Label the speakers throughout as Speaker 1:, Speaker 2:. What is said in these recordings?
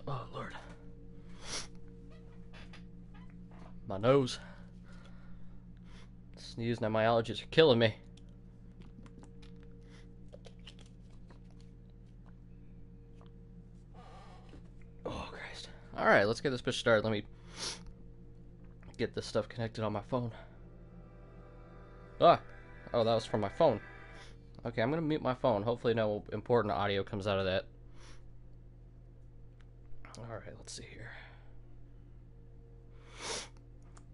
Speaker 1: Oh, Lord. My nose. Sneezing and my allergies are killing me. Oh, Christ. Alright, let's get this bitch started. Let me get this stuff connected on my phone. Ah! Oh, that was from my phone. Okay, I'm gonna mute my phone. Hopefully no important audio comes out of that. Alright, let's see here.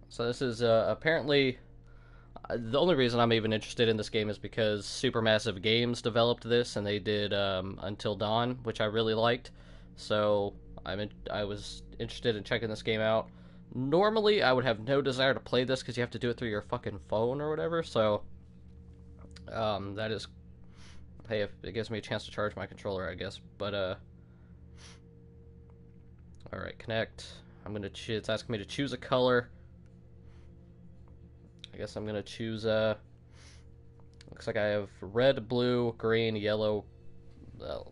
Speaker 1: So this is apparently... the only reason I'm even interested in this game is because Supermassive Games developed this, and they did Until Dawn, which I really liked. So I was interested in checking this game out. Normally, I would have no desire to play this because you have to do it through your fucking phone or whatever. So that is... Hey, if it gives me a chance to charge my controller, I guess. But alright, connect. I'm gonna it's asking me to choose a color. I guess I'm gonna choose looks like I have red, blue, green, yellow,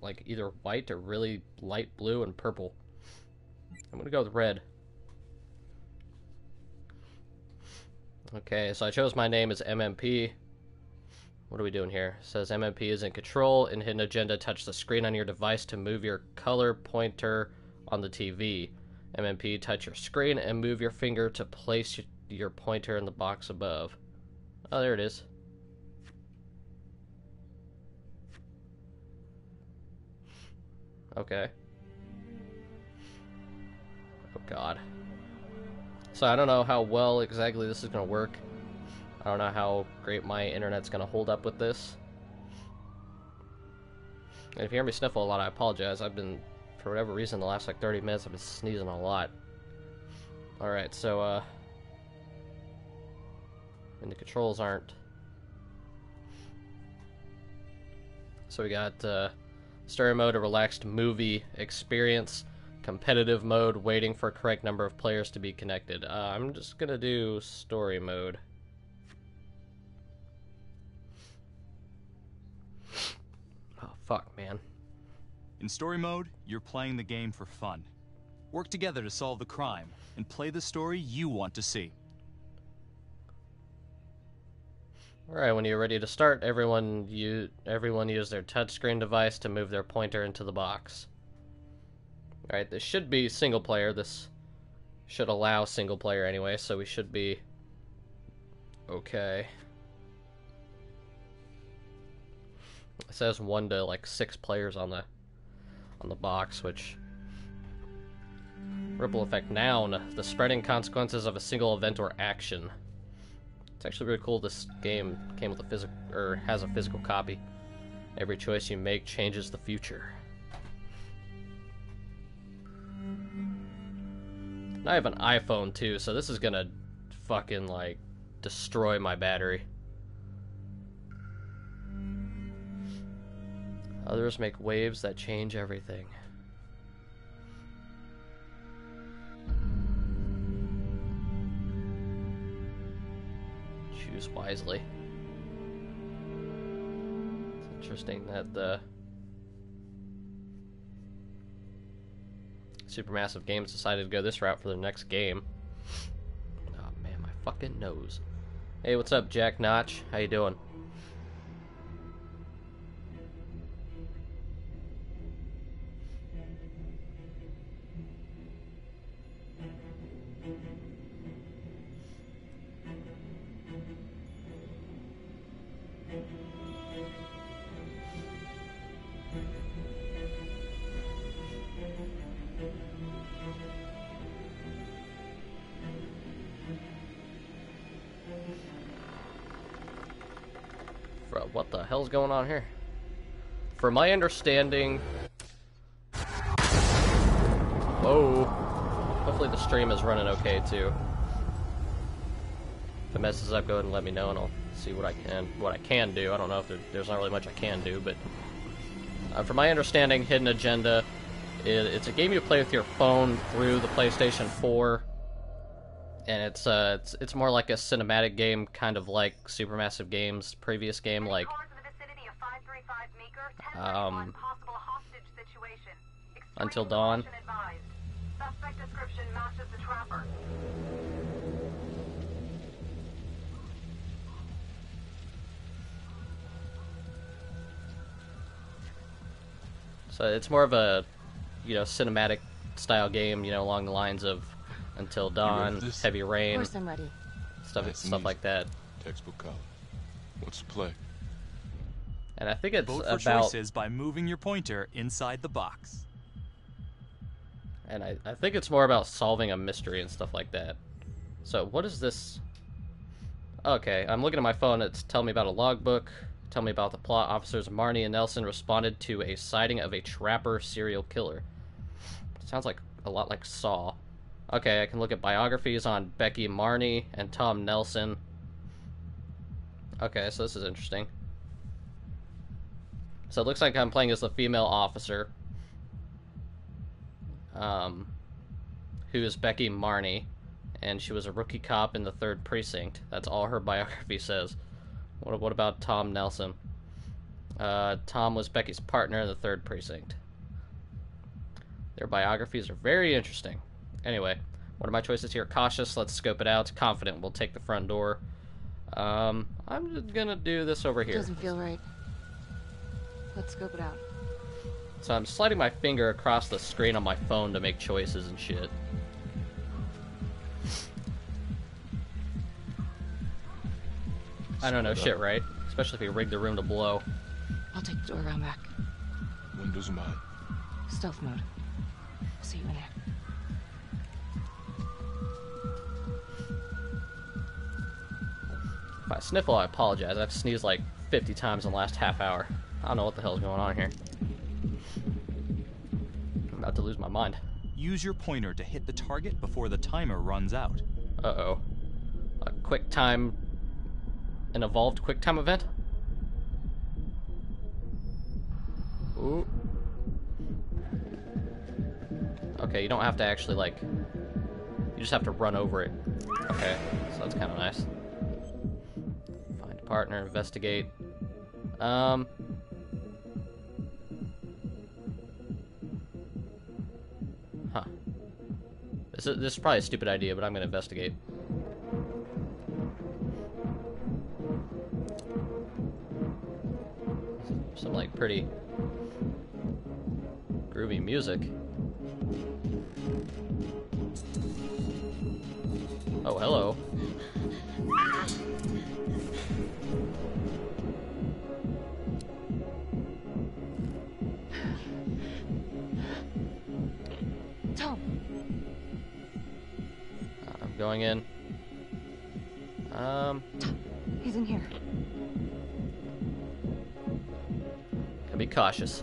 Speaker 1: like either white or really light blue and purple. I'm gonna go with red. Okay, so I chose my name as MMP. What are we doing here? It says MMP is in control. In Hidden Agenda, touch the screen on your device to move your color pointer on the TV. MMP, touch your screen and move your finger to place your pointer in the box above. Oh, there it is. Okay. Oh, God. So I don't know how well exactly this is going to work. I don't know how great my internet's going to hold up with this. And if you hear me sniffle a lot, I apologize. I've been, for whatever reason, the last like 30 minutes, I've been sneezing a lot. Alright, so, and the controls aren't... So we got, story mode, a relaxed movie experience, competitive mode, waiting for a correct number of players to be connected. I'm just gonna do story mode. Oh, fuck, man.
Speaker 2: In story mode, you're playing the game for fun. Work together to solve the crime, and play the story you want to see.
Speaker 1: Alright, when you're ready to start, everyone use their touchscreen device to move their pointer into the box. Alright, this should be single player. This should allow single player anyway, so we should be okay. It says 1 to like 6 players on the box, which... Ripple effect noun, the spreading consequences of a single event or action. It's actually really cool this game came with a physical, or has a physical copy. Every choice you make changes the future. And I have an iPhone too, so this is gonna fucking like destroy my battery. Others make waves that change everything. Choose wisely. It's interesting that the Supermassive Games decided to go this route for their next game. Oh man, my fucking nose. Hey, what's up, Jack Notch? How you doing? Bro, what the hell's going on here? From my understanding... Whoa. Hopefully the stream is running okay, too. If it messes up, go ahead and let me know, and I'll see what I can do. I don't know if there's not really much I can do, but... from my understanding, Hidden Agenda, it's a game you play with your phone through the PlayStation 4. And it's more like a cinematic game, kind of like Supermassive Games' previous game, like Until Dawn.
Speaker 3: suspect description matches the trapper.
Speaker 1: So it's more of a, cinematic style game, along the lines of Until Dawn, Heavy Rain.
Speaker 4: Of course I'm ready.
Speaker 1: Stuff like that.
Speaker 5: Textbook color. What's the play?
Speaker 1: And I think it's
Speaker 2: Vote for
Speaker 1: about
Speaker 2: choices by moving your pointer inside the box.
Speaker 1: And I think it's more about solving a mystery and stuff like that. So what is this? Okay, I'm looking at my phone. It's telling me about a logbook. Tell me about the plot. Officers Marnie and Nelson responded to a sighting of a trapper serial killer. Sounds like a lot like Saw. Okay, I can look at biographies on Becky Marnie and Tom Nelson. Okay, so this is interesting. So it looks like I'm playing as the female officer. Who is Becky Marnie, and she was a rookie cop in the 3rd Precinct. That's all her biography says. What about Tom Nelson? Tom was Becky's partner in the 3rd Precinct. Their biographies are very interesting. Anyway, what are my choices here? Cautious, let's scope it out. Confident, we'll take the front door. I'm just gonna do this over here.
Speaker 4: Doesn't feel right. Let's scope it out.
Speaker 1: So I'm sliding my finger across the screen on my phone to make choices and shit. I don't know shit, right? Especially if you rig the room to blow.
Speaker 4: I'll take the door around back.
Speaker 5: Windows mine.
Speaker 4: Stealth mode. I'll see you in there.
Speaker 1: If I sniffle, I apologize. I've sneezed like 50 times in the last half hour. I don't know what the hell's going on here. I'm about to lose my mind.
Speaker 2: Use your pointer to hit the target before the timer runs out.
Speaker 1: Uh-oh. A quick time... An evolved quick time event? Ooh. Okay, you don't have to actually, like... You just have to run over it. Okay, so that's kind of nice. Find a partner, investigate. Huh. This is probably a stupid idea, but I'm gonna investigate. Some like pretty groovy music. Oh, hello.
Speaker 4: Tom.
Speaker 1: I'm going in.
Speaker 4: He's in here.
Speaker 1: Gotta be cautious.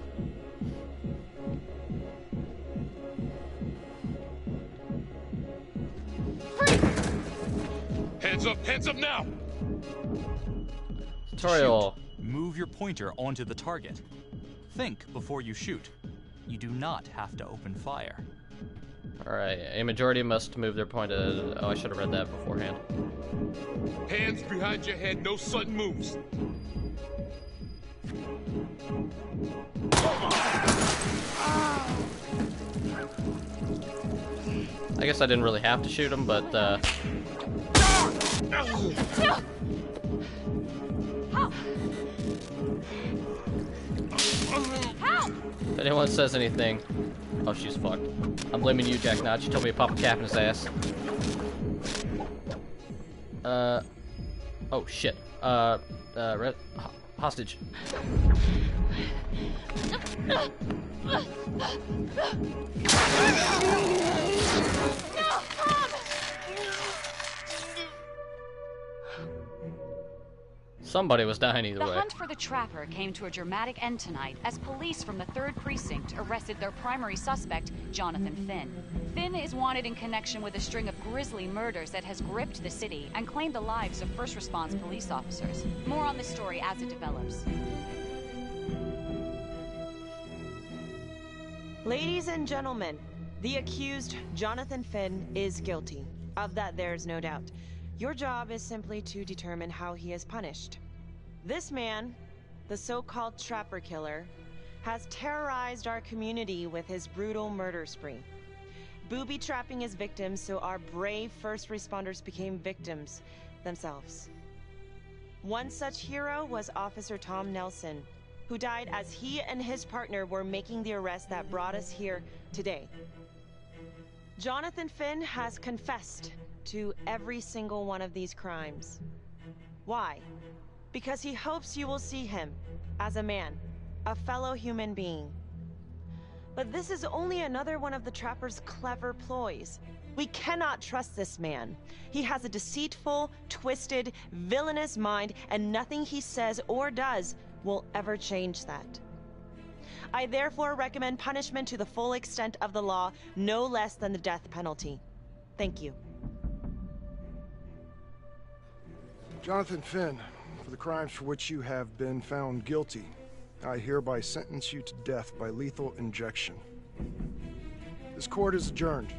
Speaker 5: Hands up now!
Speaker 1: Tutorial.
Speaker 2: Move your pointer onto the target. Think before you shoot. You do not have to open fire.
Speaker 1: Alright, a majority must move their pointer. Oh, I should have read that beforehand.
Speaker 5: Hands behind your head, no sudden moves.
Speaker 1: I guess I didn't really have to shoot him, but if anyone says anything... Oh, she's fucked. I'm blaming you, Jack Notch. You told me to pop a cap in his ass. Oh, shit. Hostage. Somebody was dying either way.
Speaker 6: The hunt for the trapper came to a dramatic end tonight as police from the 3rd Precinct arrested their primary suspect, Jonathan Finn. Finn is wanted in connection with a string of grisly murders that has gripped the city and claimed the lives of first response police officers. More on this story as it develops.
Speaker 7: Ladies and gentlemen, the accused, Jonathan Finn, is guilty. Of that, there's no doubt. Your job is simply to determine how he is punished. This man, the so-called trapper killer, has terrorized our community with his brutal murder spree. booby-trapping his victims so our brave first responders became victims themselves. One such hero was Officer Tom Nelson, who died as he and his partner were making the arrest that brought us here today. Jonathan Finn has confessed to every single one of these crimes. Why? Because he hopes you will see him as a man, a fellow human being. But this is only another one of the Trapper's clever ploys. We cannot trust this man. He has a deceitful, twisted, villainous mind, and nothing he says or does will ever change that. I therefore recommend punishment to the full extent of the law, no less than the death penalty. Thank you.
Speaker 8: Jonathan Finn, for the crimes for which you have been found guilty, I hereby sentence you to death by lethal injection. This court is adjourned.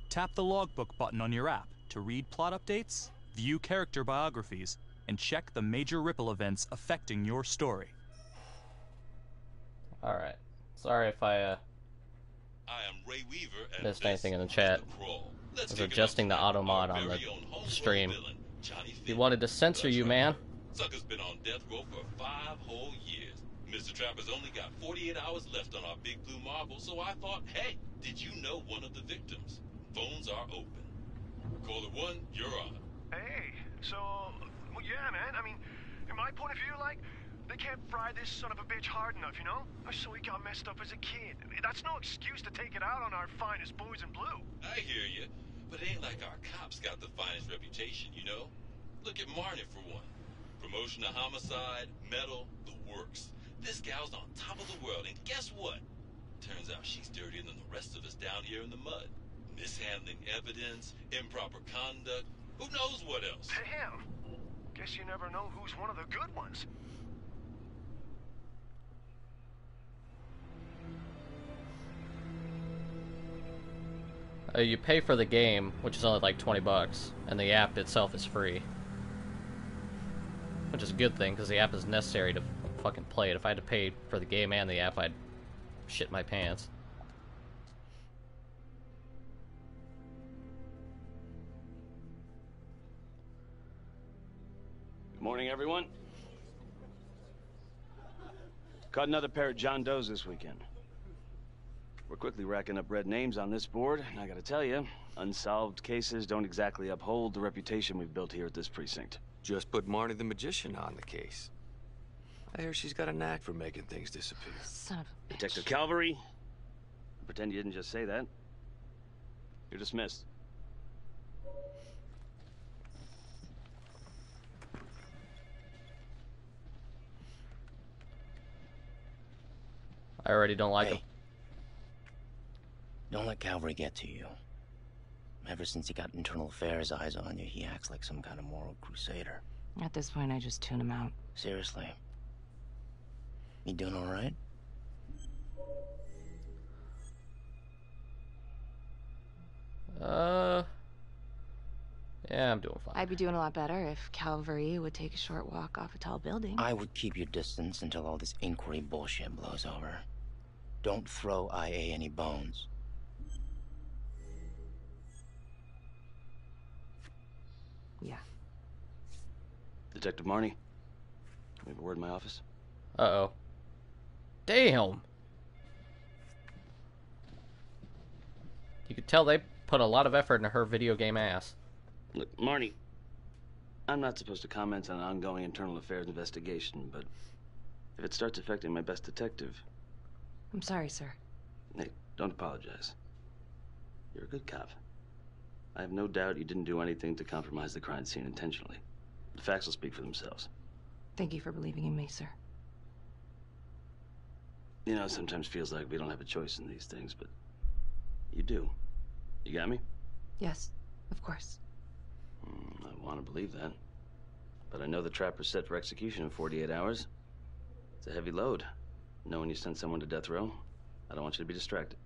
Speaker 2: Tap the logbook button on your app to read plot updates, view character biographies, and check the major ripple events affecting your story.
Speaker 1: Alright. Sorry if I
Speaker 5: I am Ray Weaver, and
Speaker 1: missed
Speaker 5: this
Speaker 1: anything in the
Speaker 5: is
Speaker 1: chat.
Speaker 5: Crawl.
Speaker 1: I
Speaker 5: Let's
Speaker 1: was
Speaker 5: kick it
Speaker 1: adjusting the
Speaker 5: up
Speaker 1: auto
Speaker 5: tonight.
Speaker 1: mod
Speaker 5: Our
Speaker 1: on the
Speaker 5: very own homegrown
Speaker 1: stream.
Speaker 5: villain, Johnny
Speaker 1: He
Speaker 5: Finn.
Speaker 1: wanted to censor
Speaker 5: That's
Speaker 1: you,
Speaker 5: right.
Speaker 1: man.
Speaker 5: Sucker's been on death row for 5 whole years. Mr. Trapper's only got 48 hours left on our big blue marble, so I thought, hey, did you know one of the victims? Phones are open. Caller 1, you're on.
Speaker 9: Hey, so, well, yeah, man, I mean, in my point of view, like, they can't fry this son of a bitch hard enough, you know? So he got messed up as a kid. That's no excuse to take it out on our finest boys in blue.
Speaker 5: I hear you, but it ain't like our cops got the finest reputation, you know? Look at Marnie for one. Promotion to homicide, medal, the works. This gal's on top of the world, and guess what? Turns out she's dirtier than the rest of us down here in the mud. Mishandling evidence, improper conduct, who knows what else?
Speaker 9: Damn. Guess you never know who's one of the good ones.
Speaker 1: You pay for the game, which is only like $20, and the app itself is free. Which is a good thing, because the app is necessary to fucking play it. If I had to pay for the game and the app, I'd shit my pants.
Speaker 10: Good morning, everyone. Caught another pair of John Does this weekend. We're quickly racking up red names on this board, and I gotta tell you, unsolved cases don't exactly uphold the reputation we've built here at this precinct.
Speaker 11: Just put Marnie the Magician on the case. I hear she's got a knack for making things disappear.
Speaker 4: Son of a bitch.
Speaker 10: Detective Calvary, pretend you didn't just say that. You're dismissed.
Speaker 1: I already don't like
Speaker 12: Hey.
Speaker 1: him.
Speaker 12: Don't let Calvary get to you. Ever since he got internal affairs eyes on you, he acts like some kind of moral crusader.
Speaker 4: At this point, I just tune him out.
Speaker 12: Seriously. You doing all right?
Speaker 1: Yeah, I'm doing fine.
Speaker 4: I'd be doing a lot better if Calvary would take a short walk off a tall building.
Speaker 12: I would keep your distance until all this inquiry bullshit blows over. Don't throw IA any bones.
Speaker 4: Yeah.
Speaker 10: Detective Marnie, can we have a word in my office?
Speaker 1: Uh-oh. Damn! You could tell they put a lot of effort into her video game ass.
Speaker 10: Look, Marnie, I'm not supposed to comment on an ongoing internal affairs investigation, but if it starts affecting my best detective...
Speaker 4: I'm sorry, sir.
Speaker 10: Hey, don't apologize. You're a good cop. I have no doubt you didn't do anything to compromise the crime scene intentionally. The facts will speak for themselves.
Speaker 4: Thank you for believing in me, sir.
Speaker 10: You know, it sometimes feels like we don't have a choice in these things, but you do. You got me?
Speaker 4: Yes, of course.
Speaker 10: I want to believe that. But I know the trapper's set for execution in 48 hours. It's a heavy load. Knowing you sent someone to death row, I don't want you to be distracted.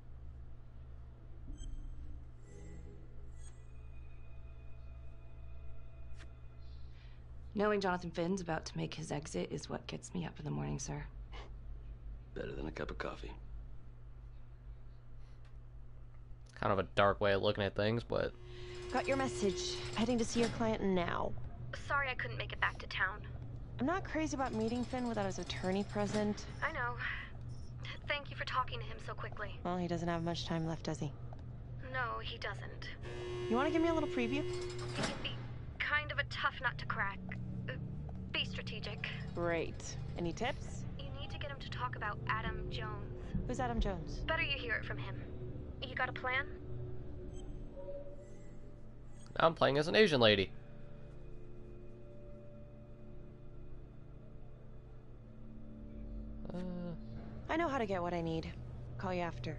Speaker 4: Knowing Jonathan Finn's about to make his exit is what gets me up in the morning, sir.
Speaker 10: Better than a cup of coffee.
Speaker 1: Kind of a dark way of looking at things, but...
Speaker 7: Got your message. Heading to see your client now.
Speaker 13: Sorry I couldn't make it back to town.
Speaker 7: I'm not crazy about meeting Finn without his attorney present.
Speaker 13: I know. Thank you for talking to him so quickly.
Speaker 7: Well, he doesn't have much time left, does he?
Speaker 13: No, he doesn't.
Speaker 7: You want to give me a little preview?
Speaker 13: He can be kind of a tough nut to crack. Be strategic.
Speaker 7: Great. Any tips?
Speaker 13: You need to get him to talk about Adam Jones.
Speaker 7: Who's Adam Jones?
Speaker 13: Better you hear it from him. You got a plan?
Speaker 1: Now I'm playing as an Asian lady.
Speaker 7: I know how to get what I need. Call you after.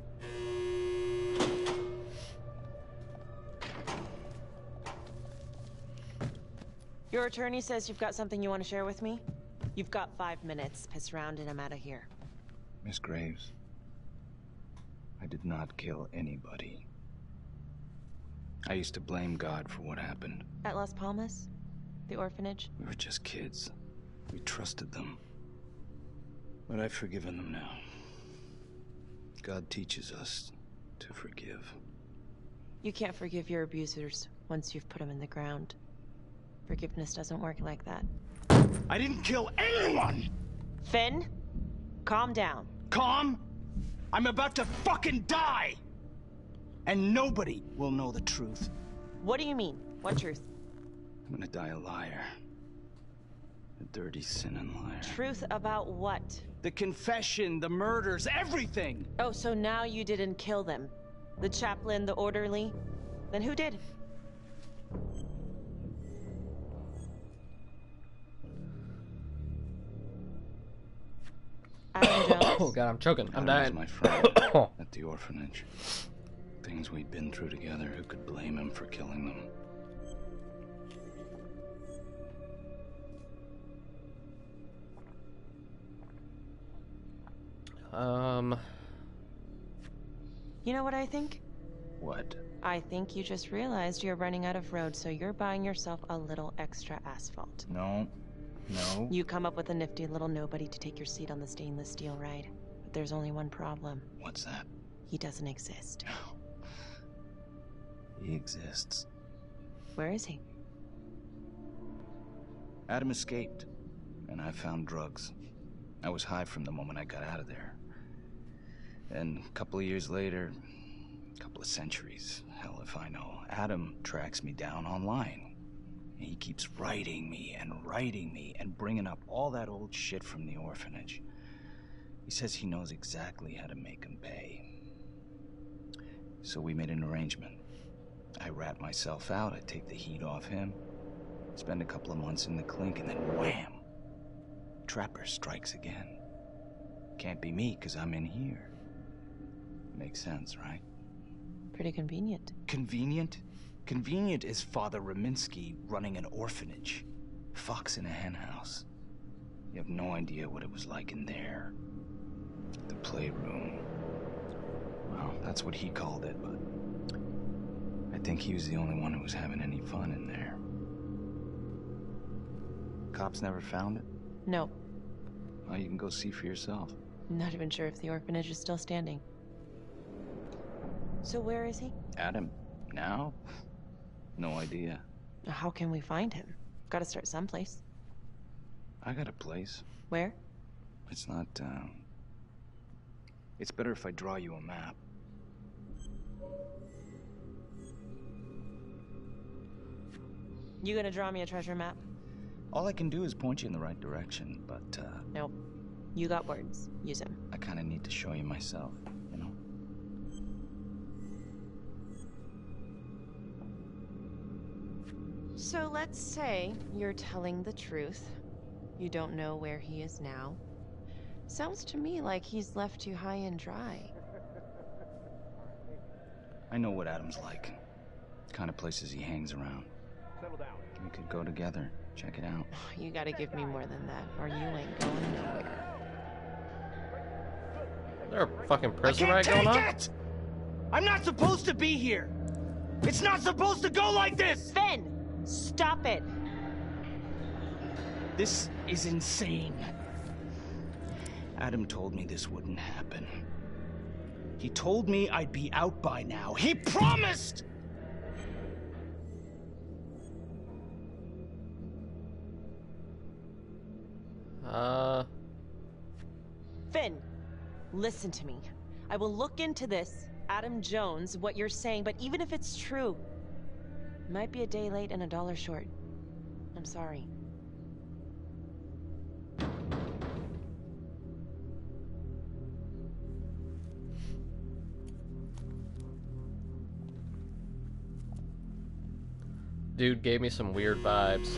Speaker 7: Your attorney says you've got something you want to share with me? You've got 5 minutes. Piss around and I'm out of here.
Speaker 14: Miss Graves, I did not kill anybody. I used to blame God for what happened.
Speaker 7: At Las Palmas? The orphanage?
Speaker 14: We were just kids. We trusted them. But I've forgiven them now. God teaches us to forgive.
Speaker 7: You can't forgive your abusers once you've put them in the ground. Forgiveness doesn't work like that.
Speaker 14: I didn't kill anyone!
Speaker 7: Finn, calm down.
Speaker 14: Calm? I'm about to fucking die! And nobody will know the truth.
Speaker 7: What do you mean? What truth?
Speaker 14: I'm gonna die a liar. A dirty, sinning liar.
Speaker 7: Truth about what?
Speaker 14: The confession, the murders, everything!
Speaker 7: Oh, so now you didn't kill them? The chaplain, the orderly? Then who did? Adam Jones?
Speaker 1: Oh god, I'm choking. I'm dying.
Speaker 14: My friend at the orphanage. Things we'd been through together, who could blame him for killing them?
Speaker 7: You know what I think?
Speaker 14: What?
Speaker 7: I think you just realized you're running out of road, so you're buying yourself a little extra asphalt.
Speaker 14: No. No.
Speaker 7: You come up with a nifty little nobody to take your seat on the stainless steel ride. But there's only one problem.
Speaker 14: What's that?
Speaker 7: He doesn't exist.
Speaker 14: He exists.
Speaker 7: Where is he?
Speaker 14: Adam escaped, and I found drugs. I was high from the moment I got out of there. And a couple of years later, a couple of centuries, hell if I know, Adam tracks me down online. And he keeps writing me and bringing up all that old shit from the orphanage. He says he knows exactly how to make him pay. So we made an arrangement. I rat myself out, I take the heat off him, spend a couple of months in the clink, and then wham! Trapper strikes again. Can't be me, 'cause I'm in here. Makes sense, right?
Speaker 7: Pretty convenient.
Speaker 14: Convenient? Convenient is Father Raminsky running an orphanage. Fox in a henhouse. You have no idea what it was like in there. The playroom. Well, that's what he called it, but I think he was the only one who was having any fun in there. Cops never found it?
Speaker 7: No.
Speaker 14: Well, you can go see for yourself.
Speaker 7: Not even sure if the orphanage is still standing. So where is he?
Speaker 14: Adam? Now? No idea.
Speaker 7: How can we find him? Gotta start someplace.
Speaker 14: I got a place.
Speaker 7: Where?
Speaker 14: It's not, It's better if I draw you a map.
Speaker 7: You gonna draw me a treasure map?
Speaker 14: All I can do is point you in the right direction, but,
Speaker 7: Nope. You got words. Use them.
Speaker 14: I kinda need to show you myself, you know?
Speaker 7: So let's say you're telling the truth. You don't know where he is now. Sounds to me like he's left you high and dry.
Speaker 14: I know what Adam's like. The kind of places he hangs around.
Speaker 9: Settle down.
Speaker 14: We could go together. Check it out.
Speaker 7: You gotta give me more than that, or you ain't going nowhere.
Speaker 1: Is there a fucking prison riot going on?
Speaker 14: It! I'm not supposed to be here! It's not supposed to go like this!
Speaker 7: Finn! Stop it!
Speaker 14: This is insane. Adam told me this wouldn't happen. He told me I'd be out by now. He promised!
Speaker 7: Finn, listen to me. I will look into this, Adam Jones, what you're saying, but even if it's true, it might be a day late and $1 short. I'm sorry.
Speaker 1: Dude gave me some weird vibes.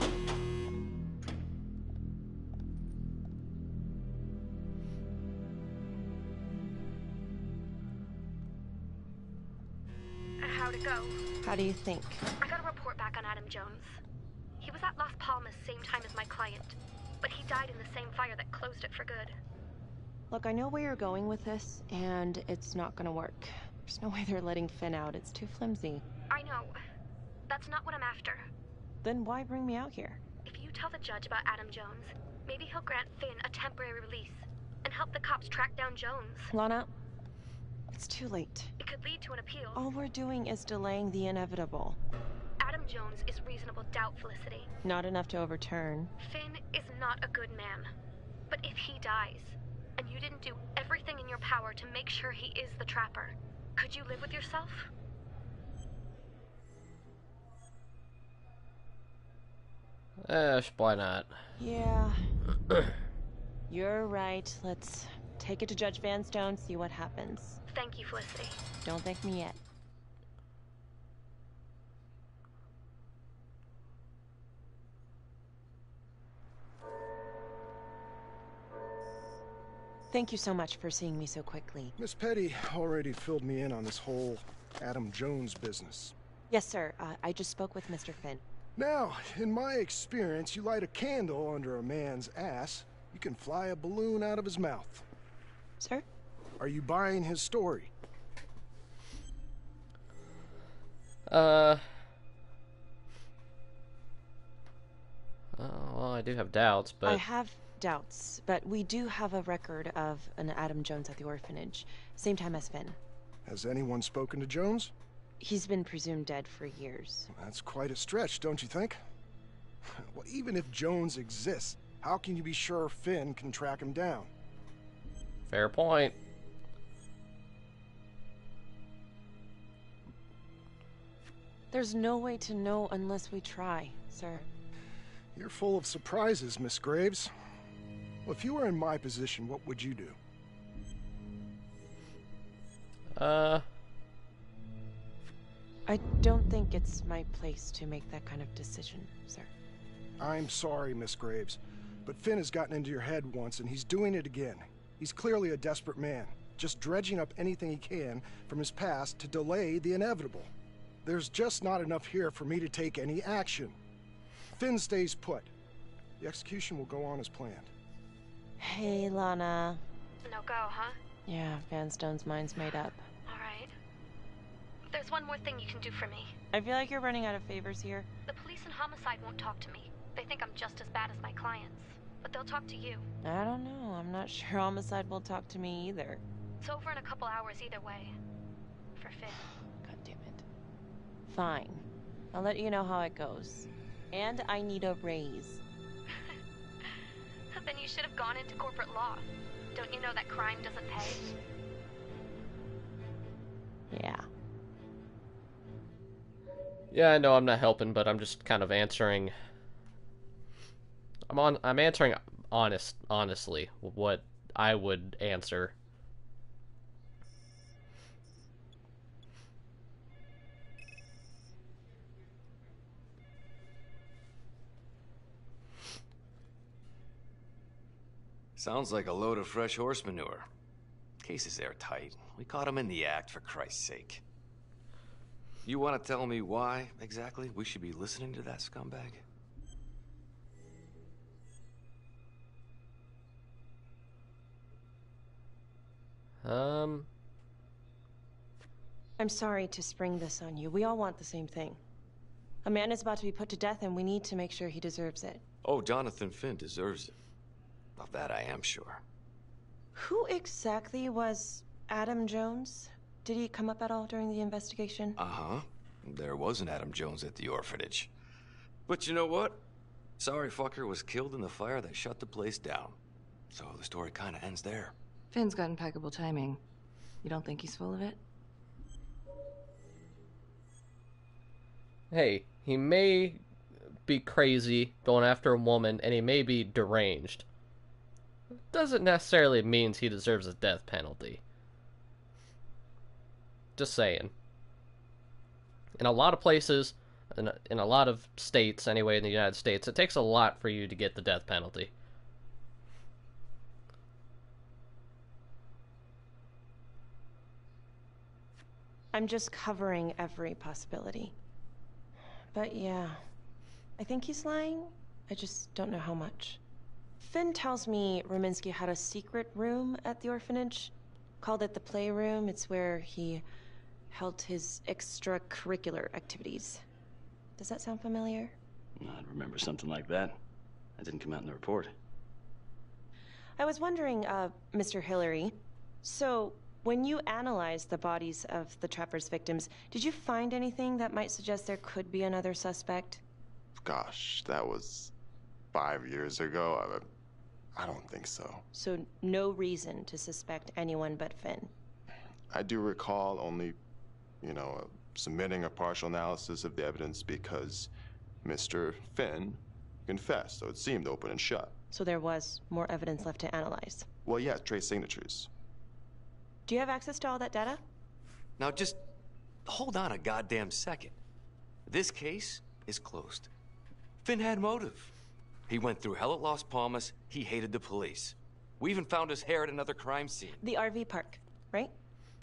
Speaker 13: How'd it go?
Speaker 7: How do you think?
Speaker 13: I got a report back on Adam Jones. He was at Las Palmas same time as my client, but he died in the same fire that closed it for good.
Speaker 7: Look, I know where you're going with this, and it's not gonna work. There's no way they're letting Finn out. It's too flimsy.
Speaker 13: I know. That's not what I'm after.
Speaker 7: Then why bring me out here?
Speaker 13: If you tell the judge about Adam Jones, maybe he'll grant Finn a temporary release and help the cops track down Jones.
Speaker 7: Lana, it's too late.
Speaker 13: It could lead to an appeal.
Speaker 7: All we're doing is delaying the inevitable.
Speaker 13: Adam Jones is reasonable doubt, Felicity.
Speaker 7: Not enough to overturn.
Speaker 13: Finn is not a good man. But if he dies, and you didn't do everything in your power to make sure he is the trapper, could you live with yourself?
Speaker 1: Why not?
Speaker 7: Yeah. You're right. Let's take it to Judge Vanstone, see what happens.
Speaker 13: Thank you, Felicity.
Speaker 7: Don't thank me yet. Thank you so much for seeing me so quickly.
Speaker 8: Miss Petty already filled me in on this whole Adam Jones business.
Speaker 7: Yes, sir. I just spoke with Mr. Finn.
Speaker 8: Now, in my experience, you light a candle under a man's ass, you can fly a balloon out of his mouth.
Speaker 7: Sir?
Speaker 8: Are you buying his story?
Speaker 1: Well, I do have doubts, but...
Speaker 7: I have doubts, but we do have a record of an Adam Jones at the orphanage. Same time as Finn.
Speaker 8: Has anyone spoken to Jones?
Speaker 7: He's been presumed dead for years.
Speaker 8: That's quite a stretch, don't you think? Well, even if Jones exists, how can you be sure Finn can track him down?
Speaker 1: Fair point.
Speaker 7: There's no way to know unless we try, sir.
Speaker 8: You're full of surprises, Miss Graves. Well, if you were in my position, what would you do?
Speaker 7: I don't think it's my place to make that kind of decision, sir.
Speaker 8: I'm sorry, Miss Graves, but Finn has gotten into your head once, and he's doing it again. He's clearly a desperate man, just dredging up anything he can from his past to delay the inevitable. There's just not enough here for me to take any action. Finn stays put. The execution will go on as planned.
Speaker 7: Hey, Lana.
Speaker 13: No go, huh?
Speaker 7: Yeah, Vanstone's mind's made up.
Speaker 13: All right. There's one more thing you can do for me.
Speaker 7: I feel like you're running out of favors here.
Speaker 13: The police and homicide won't talk to me. They think I'm just as bad as my clients. But they'll talk to you.
Speaker 7: I don't know. I'm not sure homicide will talk to me either.
Speaker 13: It's over in a couple hours either way. For Finn.
Speaker 7: God damn it. Fine. I'll let you know how it goes. And I need a raise.
Speaker 13: Then you should have gone into corporate law. Don't you know that crime doesn't pay?
Speaker 7: Yeah.
Speaker 1: Yeah, I know I'm not helping, but I'm just kind of answering. I'm answering honestly what I would answer.
Speaker 11: Sounds like a load of fresh horse manure. Case is airtight. We caught him in the act, for Christ's sake. You want to tell me why, exactly, we should be listening to that scumbag?
Speaker 7: I'm sorry to spring this on you. We all want the same thing. A man is about to be put to death, and we need to make sure he deserves it.
Speaker 11: Oh, Jonathan Finn deserves it. Of that I am sure.
Speaker 7: Who exactly was Adam Jones? Did he come up at all during the investigation?
Speaker 11: Uh-huh. There was an Adam Jones at the orphanage. But you know what? Sorry fucker was killed in the fire that shut the place down. So the story kind of ends there.
Speaker 4: Finn's got impeccable timing. You don't think he's full of it?
Speaker 1: Hey, he may be crazy going after a woman, and he may be deranged. Doesn't necessarily mean he deserves a death penalty. Just saying. In a lot of places, in a lot of states, anyway, in the United States, it takes a lot for you to get the death penalty.
Speaker 7: I'm just covering every possibility. But yeah, I think he's lying. I just don't know how much. Finn tells me Rominsky had a secret room at the orphanage. Called it the playroom. It's where he held his extracurricular activities. Does that sound familiar?
Speaker 10: I remember something like that. That didn't come out in the report.
Speaker 7: I was wondering, Mr. Hillary, so when you analyzed the bodies of the Trapper's victims, did you find anything that might suggest there could be another suspect?
Speaker 15: Gosh, that was 5 years ago. I don't think so.
Speaker 7: So no reason to suspect anyone but Finn?
Speaker 15: I do recall only, submitting a partial analysis of the evidence because Mr. Finn confessed, so it seemed open and shut.
Speaker 7: So there was more evidence left to analyze?
Speaker 15: Well, yeah, trace signatures.
Speaker 7: Do you have access to all that data?
Speaker 11: Now just hold on a goddamn second. This case is closed. Finn had motive. He went through hell at Las Palmas. He hated the police. We even found his hair at another crime scene.
Speaker 7: The RV park, right?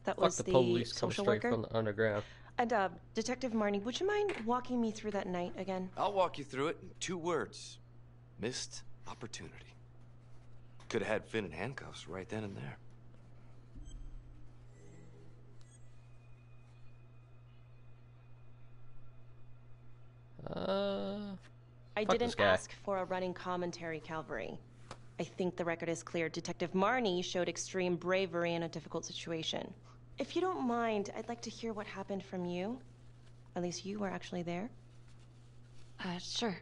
Speaker 7: That
Speaker 1: Fuck
Speaker 7: was
Speaker 1: the
Speaker 7: the
Speaker 1: police coming
Speaker 7: social
Speaker 1: straight
Speaker 7: worker?
Speaker 1: from the underground.
Speaker 7: And, Detective Marnie, would you mind walking me through that night again?
Speaker 11: I'll walk you through it in 2 words. Missed opportunity. Could have had Finn in handcuffs right then and there.
Speaker 7: I didn't ask for a running commentary, Calvary. I think the record is clear. Detective Marnie showed extreme bravery in a difficult situation. If you don't mind, I'd like to hear what happened from you. At least you were actually there.
Speaker 4: Sure.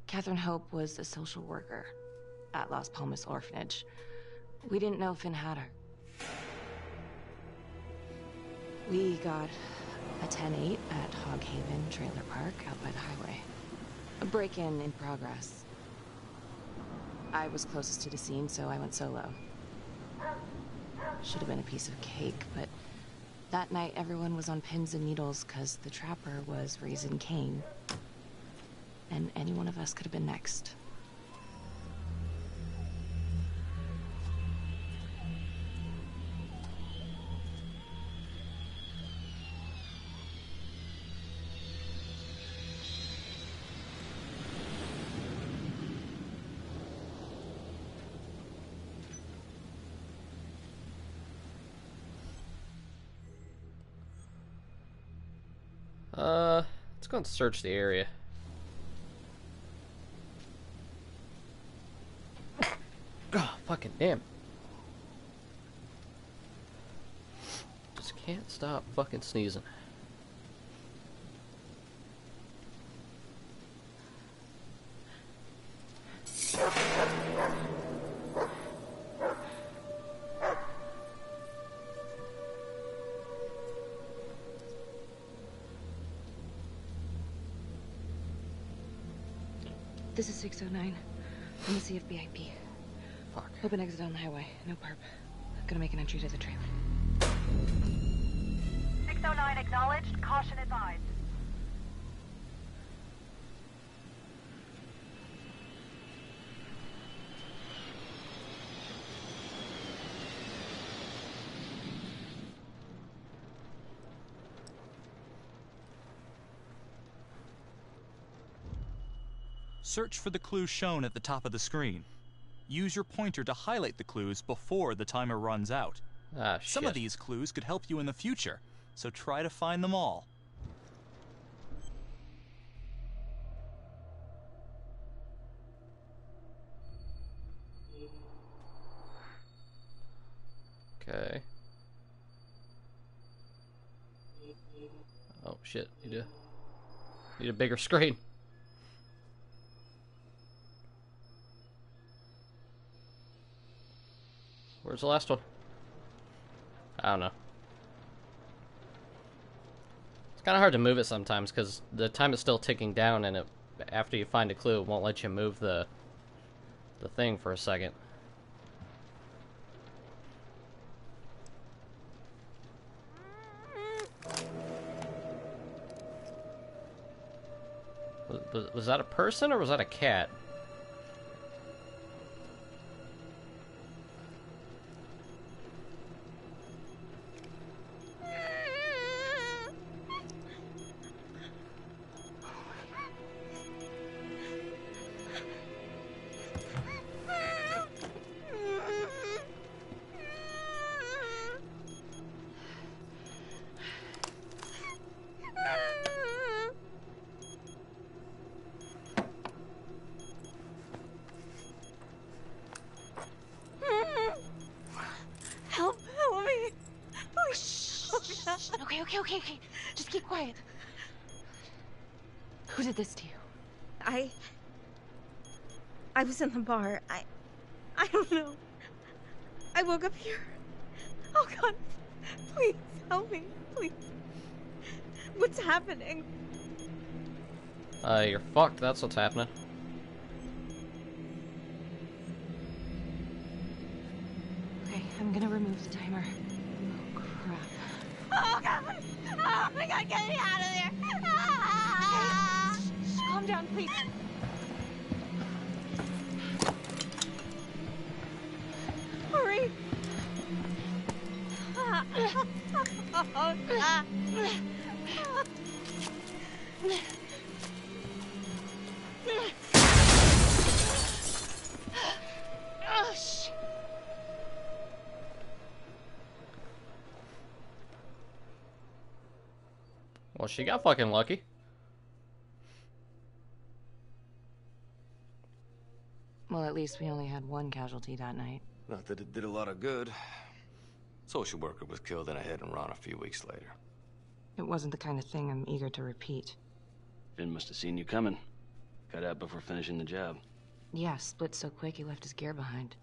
Speaker 4: Catherine Hope was a social worker at Las Palmas Orphanage. We didn't know Finn had her. We got a 10-8 at Hog Haven Trailer Park out by the highway. A break-in in progress. I was closest to the scene, so I went solo. Should have been a piece of cake, but that night everyone was on pins and needles because the Trapper was raising Cain. And any one of us could have been next.
Speaker 1: Let's go and search the area. Oh, fucking damn. Just can't stop fucking sneezing.
Speaker 4: This is 609. I'm the CFBIP.
Speaker 1: Fuck.
Speaker 4: Open exit on the highway. No perp. Gonna make an entry to the trailer.
Speaker 3: 609 acknowledged. Caution advised.
Speaker 2: Search for the clues shown at the top of the screen. Use your pointer to highlight the clues before the timer runs out. Some of these clues could help you in the future, so try to find them all.
Speaker 1: Okay. Oh shit! Need a bigger screen. Where's the last one? I don't know. It's kind of hard to move it sometimes because the time is still ticking down, and after you find a clue, it won't let you move the thing for a second. Was that a person or was that a cat?
Speaker 4: Help me. Please. Okay. Just keep quiet. Who did this to you?
Speaker 16: I was in the bar. I don't know. I woke up here. Oh God, please help me, please. What's happening?
Speaker 1: You're fucked, that's what's happening.
Speaker 4: Okay, I'm gonna remove the timer. Oh crap.
Speaker 16: Oh God! Oh my God, get me out of there!
Speaker 4: Shh, calm down, please.
Speaker 16: Hurry! Oh God!
Speaker 4: Oh, shit.
Speaker 1: Well, she got fucking lucky.
Speaker 4: Well, at least we only had one casualty that night.
Speaker 11: Not that it did a lot of good. Social worker was killed in a hit-and-run a few weeks later.
Speaker 4: It wasn't the kind of thing I'm eager to repeat.
Speaker 10: Finn must have seen you coming. Got out before finishing the job.
Speaker 4: Yeah, split so quick he left his gear behind.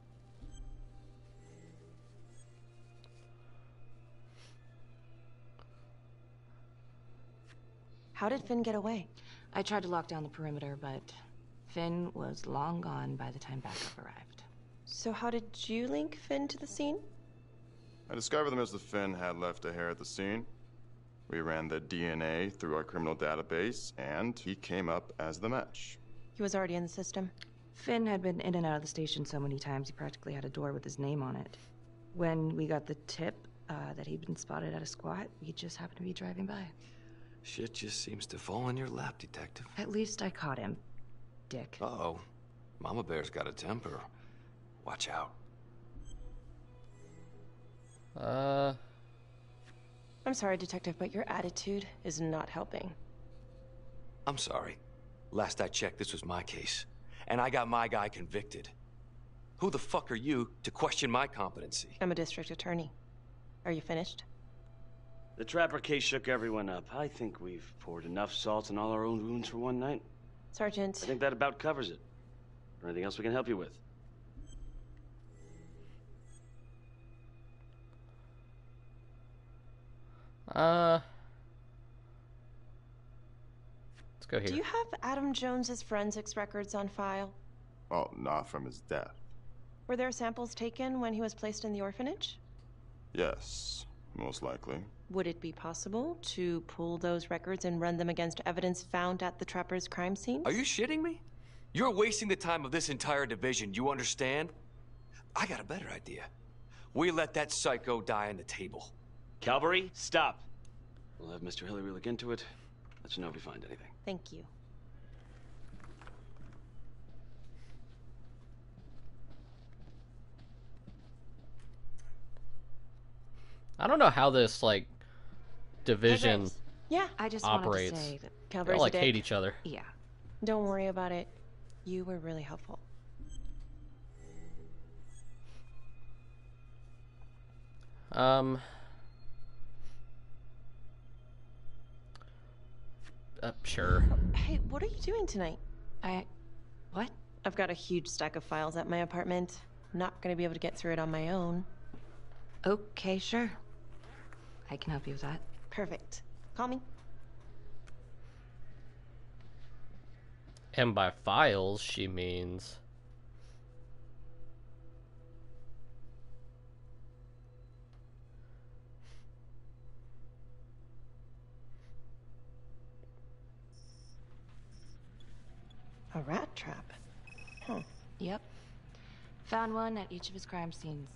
Speaker 7: How did Finn get away?
Speaker 4: I tried to lock down the perimeter, but Finn was long gone by the time backup arrived.
Speaker 7: So how did you link Finn to the scene?
Speaker 15: I discovered that Mr. Finn had left a hair at the scene. We ran the DNA through our criminal database, and he came up as the match.
Speaker 7: He was already in the system.
Speaker 4: Finn had been in and out of the station so many times he practically had a door with his name on it. When we got the tip that he'd been spotted at a squat, we just happened to be driving by.
Speaker 11: Shit just seems to fall in your lap, Detective.
Speaker 4: At least I caught him, Dick.
Speaker 11: Uh-oh. Mama Bear's got a temper. Watch out.
Speaker 7: I'm sorry, Detective, but your attitude is not helping.
Speaker 11: I'm sorry. Last I checked, this was my case. And I got my guy convicted. Who the fuck are you to question my competency?
Speaker 7: I'm a district attorney. Are you finished?
Speaker 10: The Trapper case shook everyone up. I think we've poured enough salt in all our own wounds for one night.
Speaker 7: Sergeant.
Speaker 10: I think that about covers it. Or anything else we can help you with?
Speaker 1: Let's go here.
Speaker 7: Do you have Adam Jones's forensics records on file?
Speaker 15: Oh, not from his death.
Speaker 7: Were there samples taken when he was placed in the orphanage?
Speaker 15: Yes, most likely.
Speaker 7: Would it be possible to pull those records and run them against evidence found at the Trapper's crime scene?
Speaker 11: Are you shitting me? You're wasting the time of this entire division, you understand? I got a better idea. We let that psycho die on the table.
Speaker 10: Calvary, stop. We'll have Mr. Hillary look into it. Let you know if we find anything.
Speaker 7: Thank you.
Speaker 1: I don't know how this, like, division
Speaker 7: Yeah, I
Speaker 4: just
Speaker 1: operates.
Speaker 4: wanted to say that
Speaker 1: They all, like, hate each other.
Speaker 4: Yeah.
Speaker 7: Don't worry about it. You were really helpful.
Speaker 1: Sure.
Speaker 7: Hey, what are you doing tonight?
Speaker 4: What?
Speaker 7: I've got a huge stack of files at my apartment. Not gonna be able to get through it on my own.
Speaker 4: Okay, sure. I can help you with that.
Speaker 7: Perfect. Call me.
Speaker 1: And by files, she means...
Speaker 7: A rat trap. Huh.
Speaker 4: Yep. Found one at each of his crime scenes.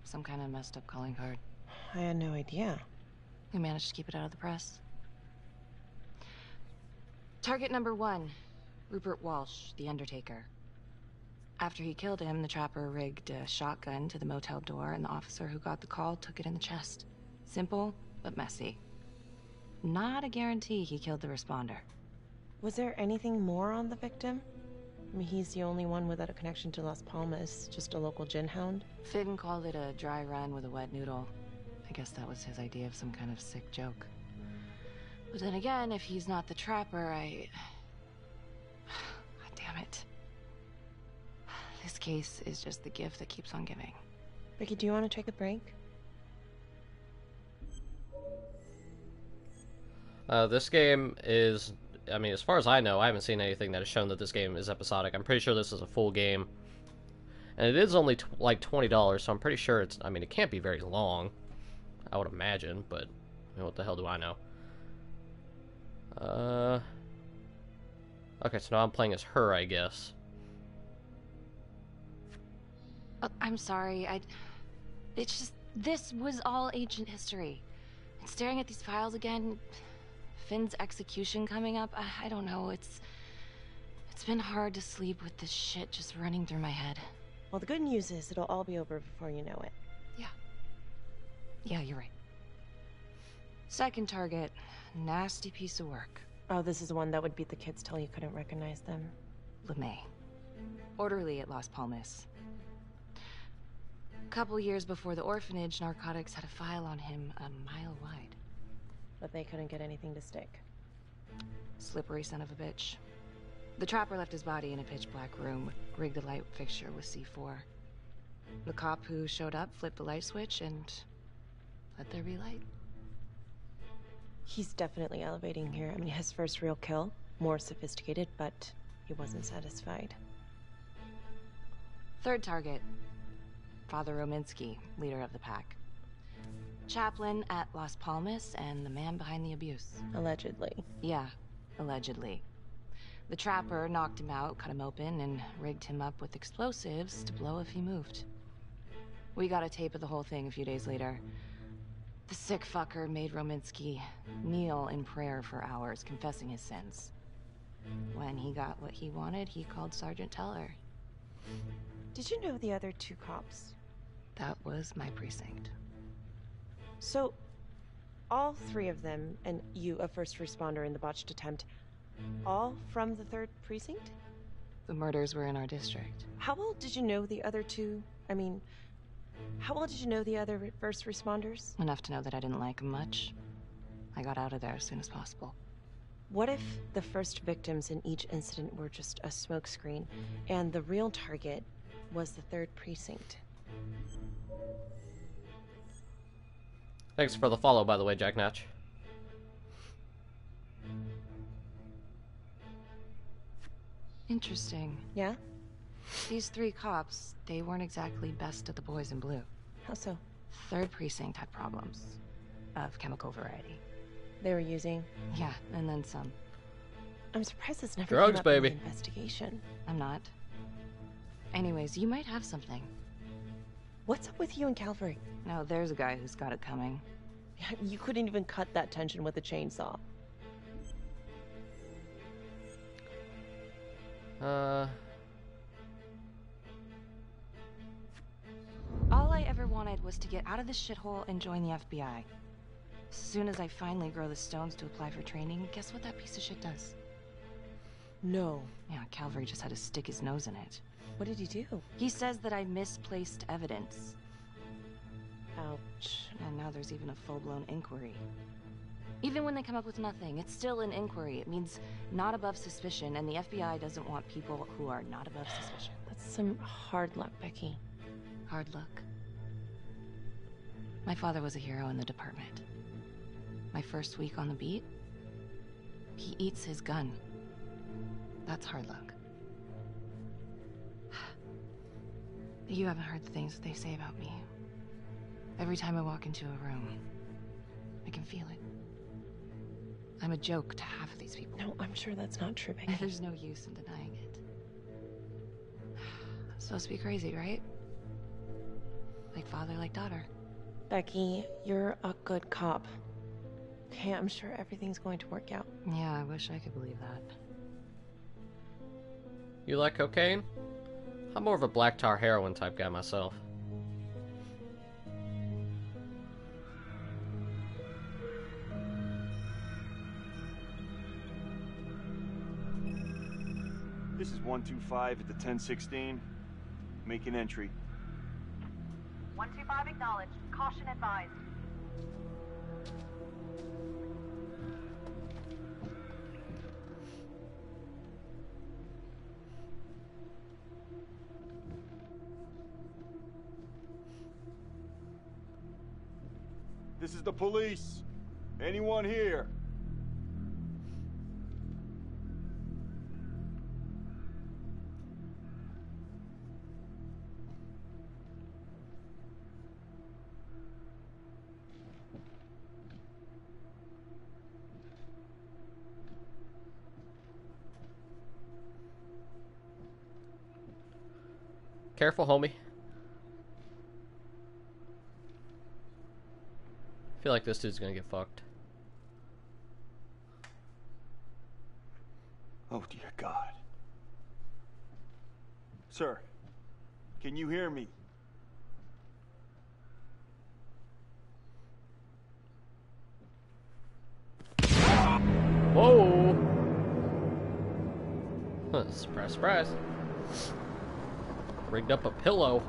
Speaker 4: Some kind of messed up calling card.
Speaker 7: I had no idea.
Speaker 4: We managed to keep it out of the press. Target number 1, Rupert Walsh, the Undertaker. After he killed him, the trapper rigged a shotgun to the motel door, and the officer who got the call took it in the chest. Simple, but messy. Not a guarantee he killed the responder.
Speaker 7: Was there anything more on the victim? I mean, he's the only one without a connection to Las Palmas, just a local gin hound.
Speaker 4: Finn called it a dry run with a wet noodle. I guess that was his idea of some kind of sick joke. But then again, if he's not the trapper, God damn it. This case is just the gift that keeps on giving.
Speaker 7: Ricky, do you want to take a break?
Speaker 1: This game is... I mean, as far as I know, I haven't seen anything that has shown that this game is episodic. I'm pretty sure this is a full game. And it is only like $20, so I'm pretty sure it's... I mean, it can't be very long, I would imagine, but... I mean, what the hell do I know? Okay, so now I'm playing as her, I guess.
Speaker 4: I'm sorry, it's just... This was all ancient history. And staring at these files again... Finn's execution coming up, I don't know, it's been hard to sleep with this shit just running through my head.
Speaker 7: Well, the good news is it'll all be over before you know it.
Speaker 4: Yeah, you're right. Second target, nasty piece of work.
Speaker 7: Oh, this is the one that would beat the kids till you couldn't recognize them.
Speaker 4: LeMay. Orderly at Las Palmas. A couple years before the orphanage, narcotics had a file on him a mile wide.
Speaker 7: But they couldn't get anything to stick.
Speaker 4: Slippery son of a bitch. The trapper left his body in a pitch-black room, rigged a light fixture with C4. The cop who showed up flipped the light switch and let there be light.
Speaker 7: He's definitely elevating here. I mean, his first real kill, more sophisticated, but he wasn't satisfied.
Speaker 4: Third target, Father Rominsky, leader of the pack. Chaplain at Las Palmas and the man behind the abuse.
Speaker 7: Allegedly.
Speaker 4: Yeah, allegedly. The trapper knocked him out, cut him open, and rigged him up with explosives to blow if he moved. We got a tape of the whole thing a few days later. The sick fucker made Rominsky kneel in prayer for hours, confessing his sins. When he got what he wanted, he called Sergeant Teller.
Speaker 7: Did you know the other 2 cops?
Speaker 4: That was my precinct.
Speaker 7: So, all 3 of them, and you, a first responder in the botched attempt, all from the 3rd precinct?
Speaker 4: The murders were in our district.
Speaker 7: How well did you know the other 2? I mean, how well did you know the other first responders?
Speaker 4: Enough to know that I didn't like them much. I got out of there as soon as possible.
Speaker 7: What if the first victims in each incident were just a smokescreen, and the real target was the 3rd precinct?
Speaker 1: Thanks for the follow, by the way, Jack Natch.
Speaker 4: Interesting.
Speaker 7: Yeah?
Speaker 4: These 3 cops, they weren't exactly best of the boys in blue.
Speaker 7: How so?
Speaker 4: 3rd precinct had problems. Of chemical variety.
Speaker 7: They were using?
Speaker 4: Yeah, and then some.
Speaker 7: I'm surprised this never
Speaker 1: drugs,
Speaker 7: came up
Speaker 1: baby.
Speaker 7: in the investigation.
Speaker 4: I'm not. Anyways, you might have something.
Speaker 7: What's up with you and Calvary?
Speaker 4: No, there's a guy who's got it coming.
Speaker 7: You couldn't even cut that tension with a chainsaw.
Speaker 4: All I ever wanted was to get out of this shithole and join the FBI. As soon as I finally grow the stones to apply for training, guess what that piece of shit does?
Speaker 7: No.
Speaker 4: Yeah, Calvary just had to stick his nose in it.
Speaker 7: What did he do?
Speaker 4: He says that I misplaced evidence. Ouch. And now there's even a full-blown inquiry. Even when they come up with nothing, it's still an inquiry. It means not above suspicion, and the FBI doesn't want people who are not above suspicion.
Speaker 16: That's some hard luck, Becky.
Speaker 4: Hard luck. My father was a hero in the department. My first week on the beat, he eats his gun. That's hard luck. You haven't heard the things that they say about me. Every time I walk into a room, I can feel it. I'm a joke to half of these people.
Speaker 16: No, I'm sure that's not true, Becky.
Speaker 4: There's no use in denying it. I'm supposed to be crazy, right? Like father, like daughter.
Speaker 16: Becky, you're a good cop. Okay, I'm sure everything's going to work out.
Speaker 4: Yeah, I wish I could believe that.
Speaker 1: You like cocaine? I'm more of a black tar heroin type guy myself.
Speaker 9: This is 125 at the 1016. Make an entry.
Speaker 3: 125 acknowledged. Caution advised.
Speaker 9: This is the police. Anyone here?
Speaker 1: Careful, homie. I feel like this dude's gonna get fucked.
Speaker 9: Oh, dear God. Sir, can you hear me?
Speaker 1: Whoa! Surprise, surprise. Rigged up a pillow.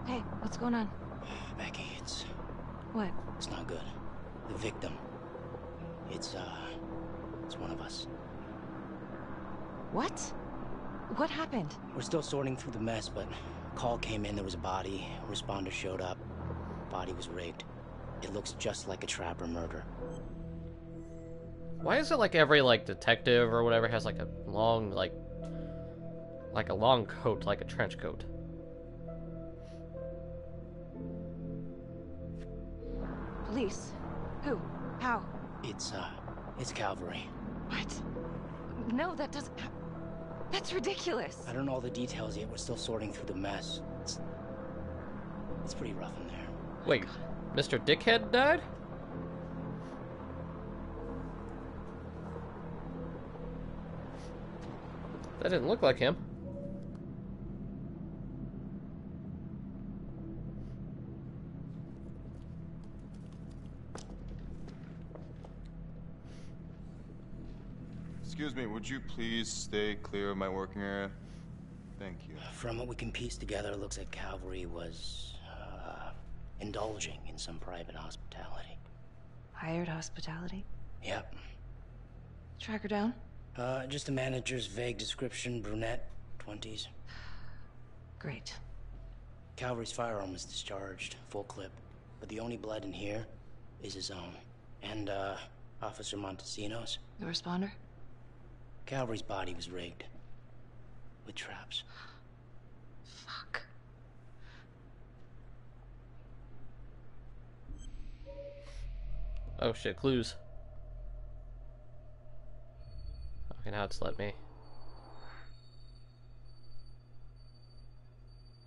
Speaker 4: Hey, what's going on?
Speaker 12: Becky, it's...
Speaker 4: What?
Speaker 12: It's not good. The victim. It's one of us.
Speaker 4: What? What happened?
Speaker 12: We're still sorting through the mess, but a call came in, there was a body. A responder showed up. Body was rigged. It looks just like a trapper murder.
Speaker 1: Why is it like every detective or whatever has like a long like a long coat, like a trench coat?
Speaker 4: Police? Who? How?
Speaker 12: It's Calvary.
Speaker 4: What? No, that doesn't... That's ridiculous.
Speaker 12: I don't know all the details yet. We're still sorting through the mess. It's pretty rough in there.
Speaker 1: Wait, Mr. Dickhead died? That didn't look like him.
Speaker 15: Excuse me, would you please stay clear of my working area? Thank you.
Speaker 12: From what we can piece together, it looks like Calvary was indulging in some private hospitality.
Speaker 4: Hired hospitality?
Speaker 12: Yep.
Speaker 4: Track her down?
Speaker 12: Just the manager's vague description, brunette, 20s.
Speaker 4: Great.
Speaker 12: Calvary's firearm was discharged, full clip, but the only blood in here is his own. And, Officer Montesino's.
Speaker 4: The responder?
Speaker 12: Calvary's body was rigged. With traps.
Speaker 4: Fuck.
Speaker 1: Oh shit, clues. Okay, now it's let me.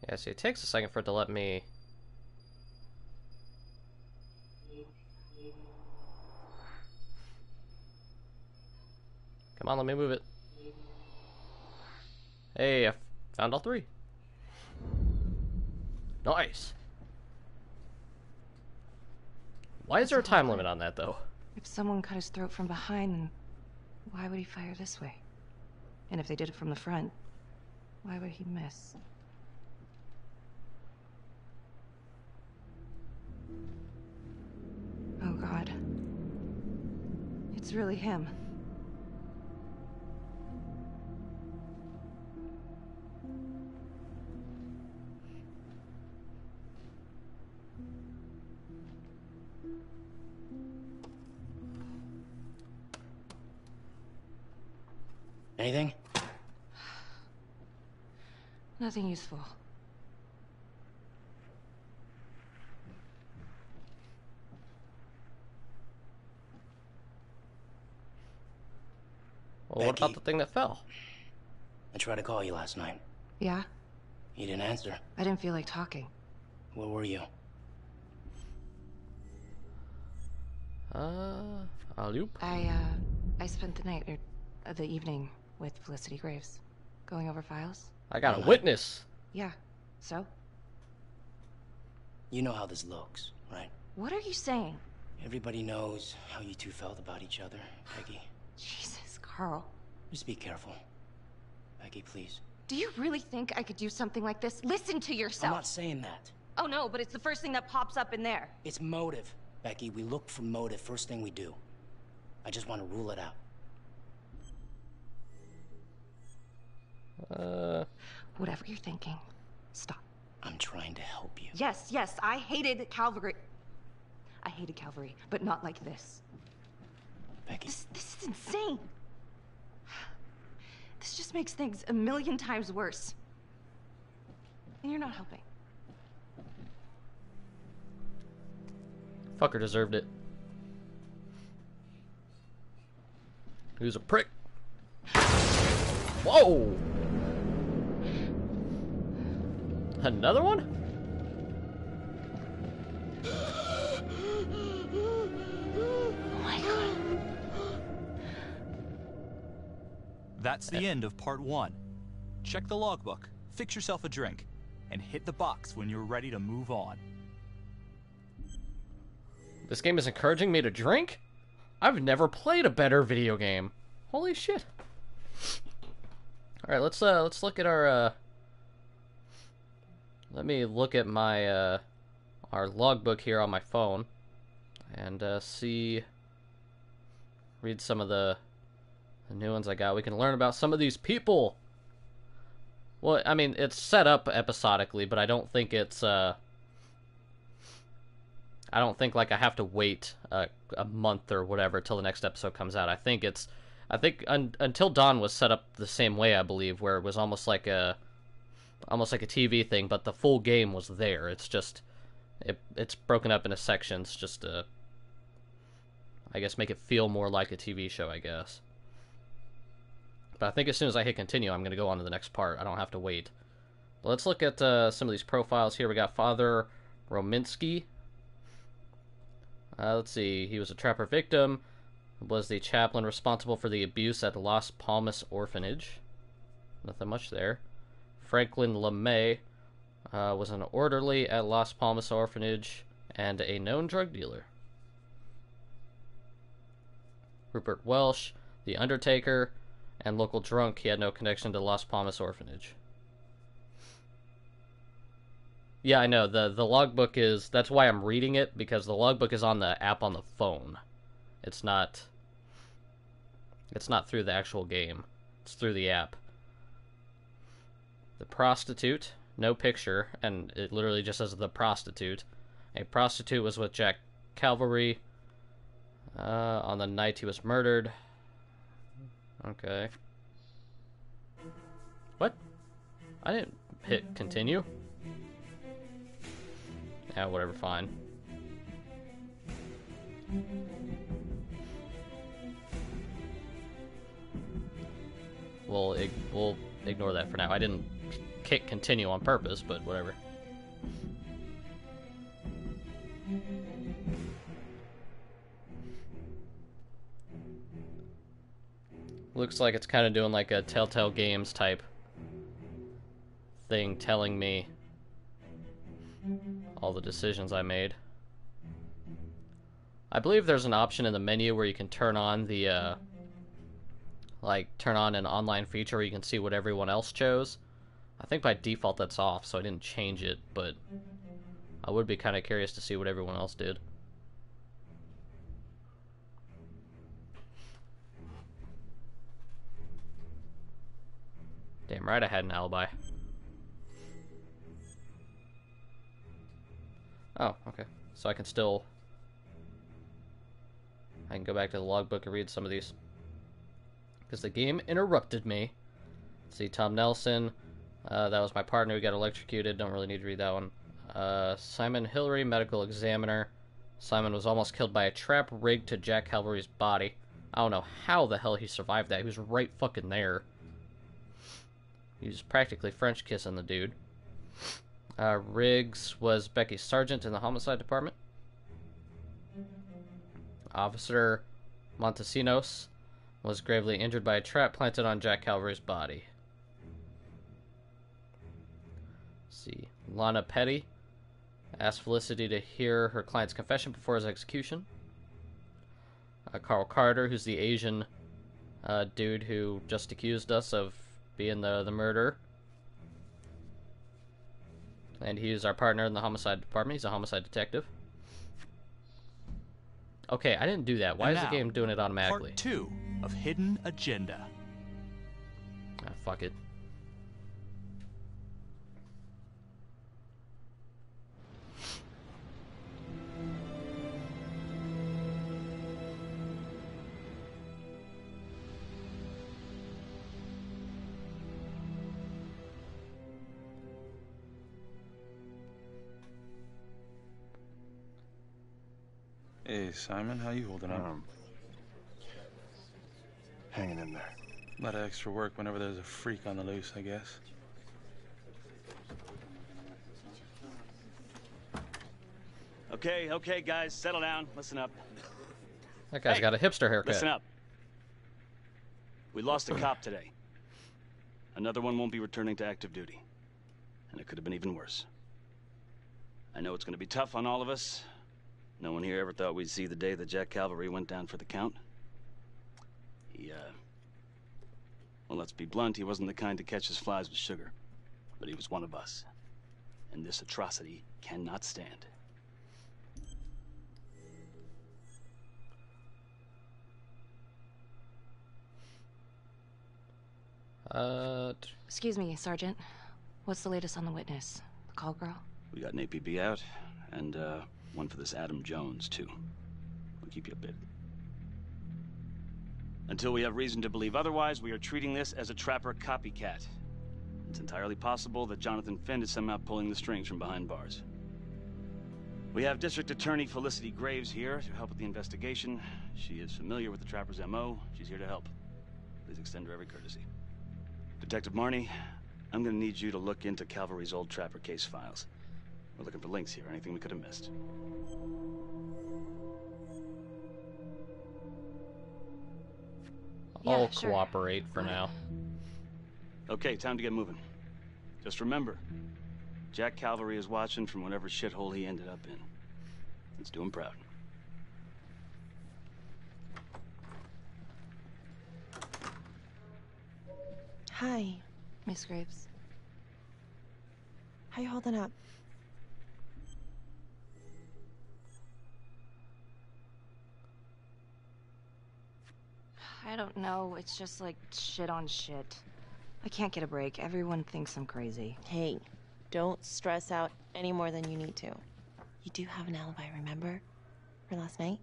Speaker 1: Yeah, see, it takes a second for it to let me. Come on, let me move it. Hey, I found all three. Nice. Why is there a time limit on that, though?
Speaker 4: If someone cut his throat from behind, then why would he fire this way? And if they did it from the front, why would he miss? Oh God. It's really him.
Speaker 12: Anything?
Speaker 4: Nothing useful.
Speaker 1: Well, what about the thing that fell?
Speaker 12: I tried to call you last night.
Speaker 4: Yeah?
Speaker 12: You didn't answer.
Speaker 4: I didn't feel like talking.
Speaker 12: Where were you?
Speaker 1: Alley-oop.
Speaker 4: I spent the night, or the evening, with Felicity Graves. Going over files.
Speaker 1: I got a witness.
Speaker 4: Yeah, so?
Speaker 12: You know how this looks, right?
Speaker 4: What are you saying?
Speaker 12: Everybody knows how you two felt about each other, Peggy.
Speaker 4: Jesus, Carl.
Speaker 12: Just be careful. Peggy, please.
Speaker 4: Do you really think I could do something like this? Listen to yourself.
Speaker 12: I'm not saying that.
Speaker 4: Oh no, but it's the first thing that pops up in there.
Speaker 12: It's motive, Becky. We look for motive first thing we do. I just want to rule it out.
Speaker 4: Whatever you're thinking, stop.
Speaker 12: I'm trying to help you.
Speaker 4: Yes, I hated Calvary. I hated Calvary, but not like this.
Speaker 12: Becky.
Speaker 4: This is insane. This just makes things a million times worse. And you're not helping.
Speaker 1: Fucker deserved it. Who's a prick? Whoa! Another one?
Speaker 4: Oh my God.
Speaker 2: That's the end of part 1. Check the logbook, fix yourself a drink, and hit the box when you're ready to move on.
Speaker 1: This game is encouraging me to drink? I've never played a better video game. Holy shit. Alright, let's look at our let me look at my our logbook here on my phone and read some of the new ones I got. We can learn about some of these people. Well, I mean, it's set up episodically, but I don't think it's I don't think like I have to wait a month or whatever till the next episode comes out. I think Until Dawn was set up the same way, I believe, where it was almost like a TV thing, but the full game was there. It's just it's broken up into sections just to, I guess, make it feel more like a TV show, I guess. But I think as soon as I hit continue, I'm going to go on to the next part. I don't have to wait. But let's look at some of these profiles here. We got Father Rominsky. Let's see. He was a trapper victim. Was the chaplain responsible for the abuse at Las Palmas Orphanage. Nothing much there. Franklin LeMay was an orderly at Las Palmas Orphanage and a known drug dealer. Rupert Welsh, the Undertaker, and local drunk. He had no connection to Las Palmas Orphanage. Yeah, I know. The logbook is... That's why I'm reading it, because the logbook is on the app on the phone. It's not through the actual game. It's through the app. The prostitute, no picture, and it literally just says the prostitute. A prostitute was with Jack Calvary on the night he was murdered. Okay. What? I didn't hit continue. Yeah, whatever, fine. We'll ignore that for now. I didn't kick continue on purpose, but whatever. Looks like it's kind of doing like a Telltale Games type thing, telling me all the decisions I made. I believe there's an option in the menu where you can turn on the like turn on an online feature where you can see what everyone else chose. I think by default that's off, so I didn't change it, but I would be kind of curious to see what everyone else did. Damn right I had an alibi. Oh, okay. So I can still... I can go back to the logbook and read some of these. Because the game interrupted me. Let's see, Tom Nelson. That was my partner who got electrocuted. Don't really need to read that one. Simon Hillary, medical examiner. Simon was almost killed by a trap rigged to Jack Calvary's body. I don't know how the hell he survived that. He was right fucking there. He was practically French kissing the dude. Riggs was Becky's sergeant in the homicide department. Officer Montesinos was gravely injured by a trap planted on Jack Calvary's body. Let's see. Lana Petty asked Felicity to hear her client's confession before his execution. Carl Carter, who's the Asian dude who just accused us of being the murderer. And he's our partner in the homicide department. He's a homicide detective. Okay, I didn't do that. Why is the game doing it automatically?
Speaker 2: Part 2 of Hidden Agenda.
Speaker 1: Ah, fuck it.
Speaker 17: Hey, Simon, how you holding up?
Speaker 8: Hanging in there.
Speaker 17: A lot of extra work whenever there's a freak on the loose, I guess.
Speaker 10: Okay, guys, settle down. Listen up.
Speaker 1: That guy's got a hipster haircut.
Speaker 10: Listen up. We lost a cop today. Another one won't be returning to active duty. And it could have been even worse. I know it's going to be tough on all of us. No one here ever thought we'd see the day that Jack Calvary went down for the count. Well, let's be blunt, he wasn't the kind to catch his flies with sugar. But he was one of us. And this atrocity cannot stand.
Speaker 4: Excuse me, Sergeant. What's the latest on the witness? The call girl?
Speaker 10: We got an APB out, and, one for this Adam Jones, too. We'll keep you updated. Until we have reason to believe otherwise, we are treating this as a trapper copycat. It's entirely possible that Jonathan Finn is somehow pulling the strings from behind bars. We have District Attorney Felicity Graves here to help with the investigation. She is familiar with the trapper's MO. She's here to help. Please extend her every courtesy. Detective Marnie, I'm gonna need you to look into Calvary's old trapper case files. We're looking for links here, anything we could have missed.
Speaker 1: I'll cooperate for now.
Speaker 10: Okay, time to get moving. Just remember, Jack Calvary is watching from whatever shithole he ended up in. Let's do him proud.
Speaker 7: Hi.
Speaker 4: Miss Graves.
Speaker 7: How you holding up?
Speaker 4: I don't know. It's just like shit on shit. I can't get a break. Everyone thinks I'm crazy.
Speaker 7: Hey, don't stress out any more than you need to. You do have an alibi, remember? For last night?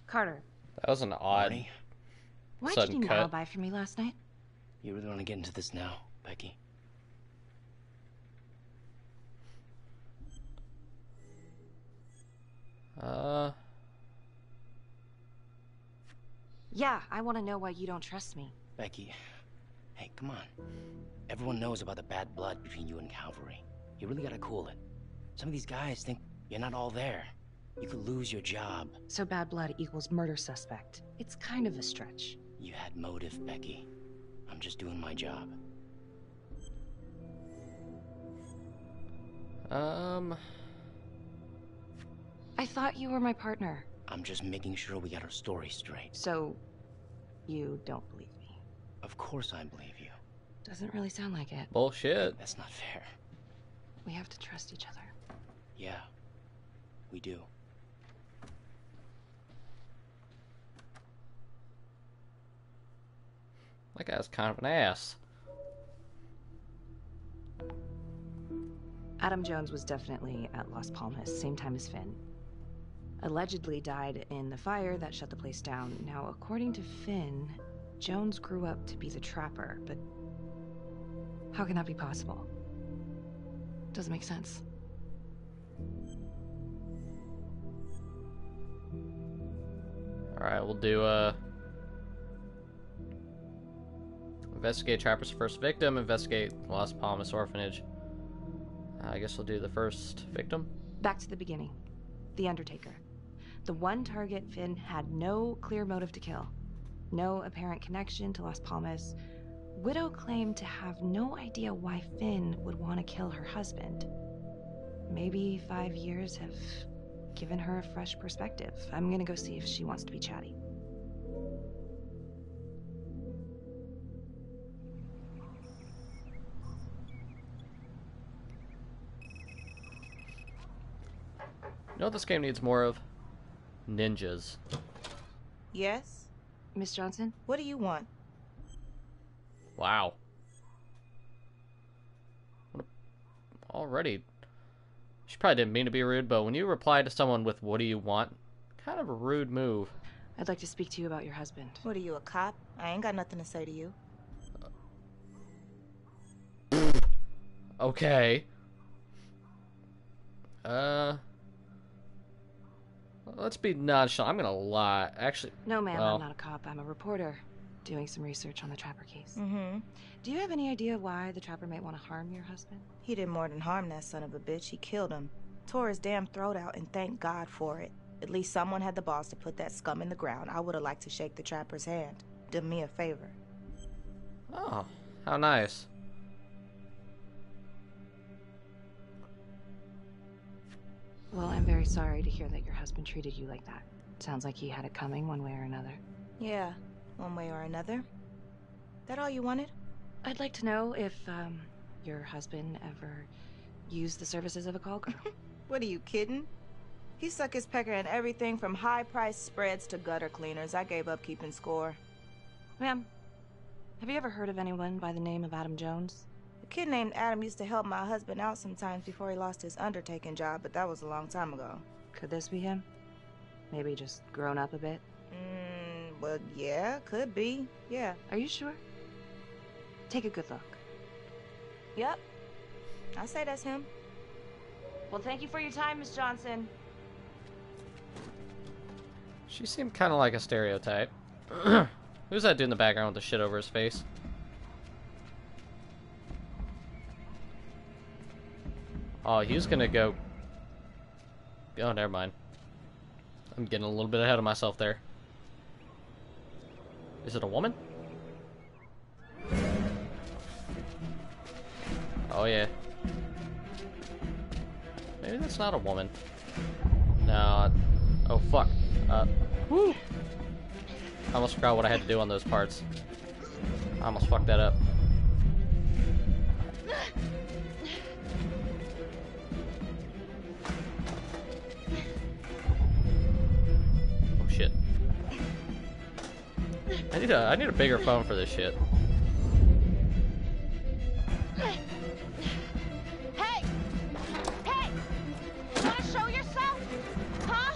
Speaker 4: Carter.
Speaker 1: That was an odd
Speaker 4: Why'd
Speaker 1: sudden
Speaker 4: you need
Speaker 1: cut.
Speaker 4: an alibi for me last night?
Speaker 12: You really want to get into this now, Becky?
Speaker 4: Yeah, I want to know why you don't trust me.
Speaker 12: Becky, hey, come on. Everyone knows about the bad blood between you and Calvary. You really gotta cool it. Some of these guys think you're not all there. You could lose your job.
Speaker 4: So bad blood equals murder suspect. It's kind of a stretch.
Speaker 12: You had motive, Becky. I'm just doing my job.
Speaker 4: I thought you were my partner.
Speaker 12: I'm just making sure we got our story straight.
Speaker 4: So, you don't believe me?
Speaker 12: Of course I believe you.
Speaker 4: Doesn't really sound like it.
Speaker 1: Bullshit.
Speaker 12: That's not fair.
Speaker 4: We have to trust each other.
Speaker 12: Yeah, we do.
Speaker 1: That guy's kind of an ass.
Speaker 4: Adam Jones was definitely at Las Palmas, same time as Finn. Allegedly died in the fire that shut the place down. Now, according to Finn, Jones grew up to be the trapper, but how can that be possible? Doesn't make sense.
Speaker 1: Alright, we'll do, investigate Trapper's first victim, investigate Las Palmas Orphanage. I guess we'll do the first victim.
Speaker 4: Back to the beginning. The Undertaker. The one target Finn had no clear motive to kill. No apparent connection to Las Palmas. Widow claimed to have no idea why Finn would want to kill her husband. Maybe 5 years have given her a fresh perspective. I'm gonna go see if she wants to be chatty.
Speaker 1: You know what this game needs more of? Ninjas.
Speaker 16: Yes?
Speaker 4: Miss Johnson?
Speaker 16: What do you want?
Speaker 1: Wow. Already. She probably didn't mean to be rude, but when you reply to someone with "what do you want," kind of a rude move.
Speaker 4: I'd like to speak to you about your husband.
Speaker 16: What are you, a cop? I ain't got nothing to say to you.
Speaker 1: Okay. Let's be nonchalant. I'm gonna lie. Actually,
Speaker 4: No, ma'am,
Speaker 1: well,
Speaker 4: I'm not a cop. I'm a reporter doing some research on the Trapper case.
Speaker 16: Mm-hmm.
Speaker 4: Do you have any idea why the Trapper might want to harm your husband?
Speaker 16: He did more than harm that son of a bitch. He killed him. Tore his damn throat out, and thank God for it. At least someone had the balls to put that scum in the ground. I would have liked to shake the Trapper's hand. Did me a favor.
Speaker 1: Oh, how nice.
Speaker 4: Well, I'm very sorry to hear that your husband treated you like that. Sounds like he had it coming one way or another.
Speaker 16: Yeah, one way or another. That all you wanted?
Speaker 4: I'd like to know if, your husband ever used the services of a call girl.
Speaker 16: What are you kidding? He suck his pecker in everything from high-priced spreads to gutter cleaners. I gave up keeping score.
Speaker 4: Ma'am, have you ever heard of anyone by the name of Adam Jones?
Speaker 16: A kid named Adam used to help my husband out sometimes before he lost his undertaking job, but that was a long time ago.
Speaker 4: Could this be him? Maybe just grown up a bit?
Speaker 16: Well, yeah, could be. Yeah.
Speaker 4: Are you sure? Take a good look.
Speaker 16: Yep. I say that's him.
Speaker 4: Well, thank you for your time, Miss Johnson.
Speaker 1: She seemed kind of like a stereotype. Who's that dude in the background with the shit over his face? Oh, he was gonna go... Oh, never mind. I'm getting a little bit ahead of myself there. Is it a woman? Oh, yeah. Maybe that's not a woman. No. Oh, fuck. Woo! I almost forgot what I had to do on those parts. I almost fucked that up. Oh, shit. I need a bigger phone for this shit.
Speaker 3: Hey! Hey! You wanna show yourself? Huh?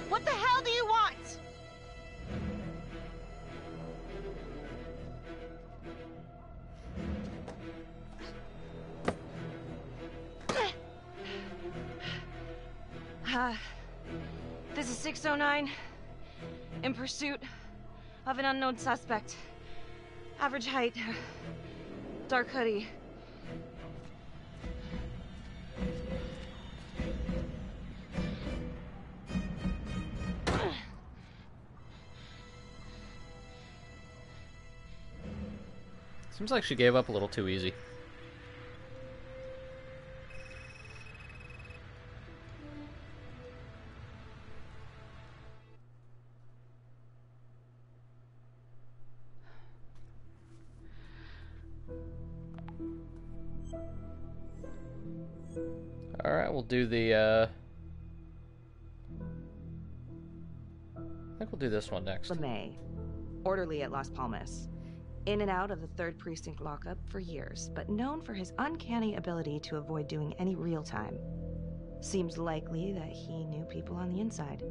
Speaker 3: What the hell do you want?
Speaker 4: This is 609. In pursuit of an unknown suspect. Average height. Dark hoodie.
Speaker 1: Seems like she gave up a little too easy. we'll do the, I think we'll do this one next.
Speaker 4: LeMay, orderly at Las Palmas. In and out of the 3rd Precinct lockup for years, but known for his uncanny ability to avoid doing any real time. Seems likely that he knew people on the inside.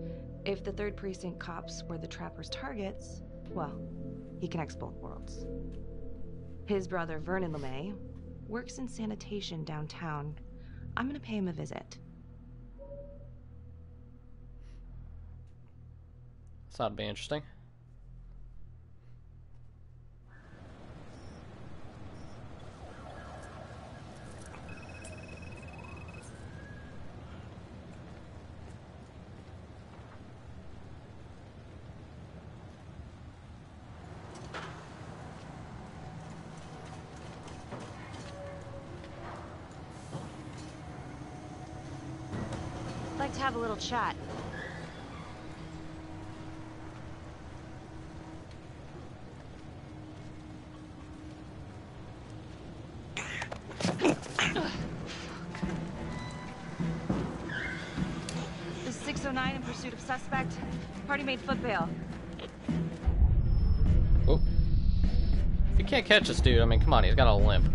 Speaker 4: If the 3rd Precinct cops were the Trapper's targets, well, he connects both worlds. His brother, Vernon LeMay, works in sanitation downtown. I'm gonna pay him a visit.
Speaker 1: This ought to be interesting.
Speaker 4: I'd like to have a little chat. This is 609 in pursuit of suspect. Party made foot bail.
Speaker 1: Oh. If you can't catch this dude, I mean, come on, he's got a limp.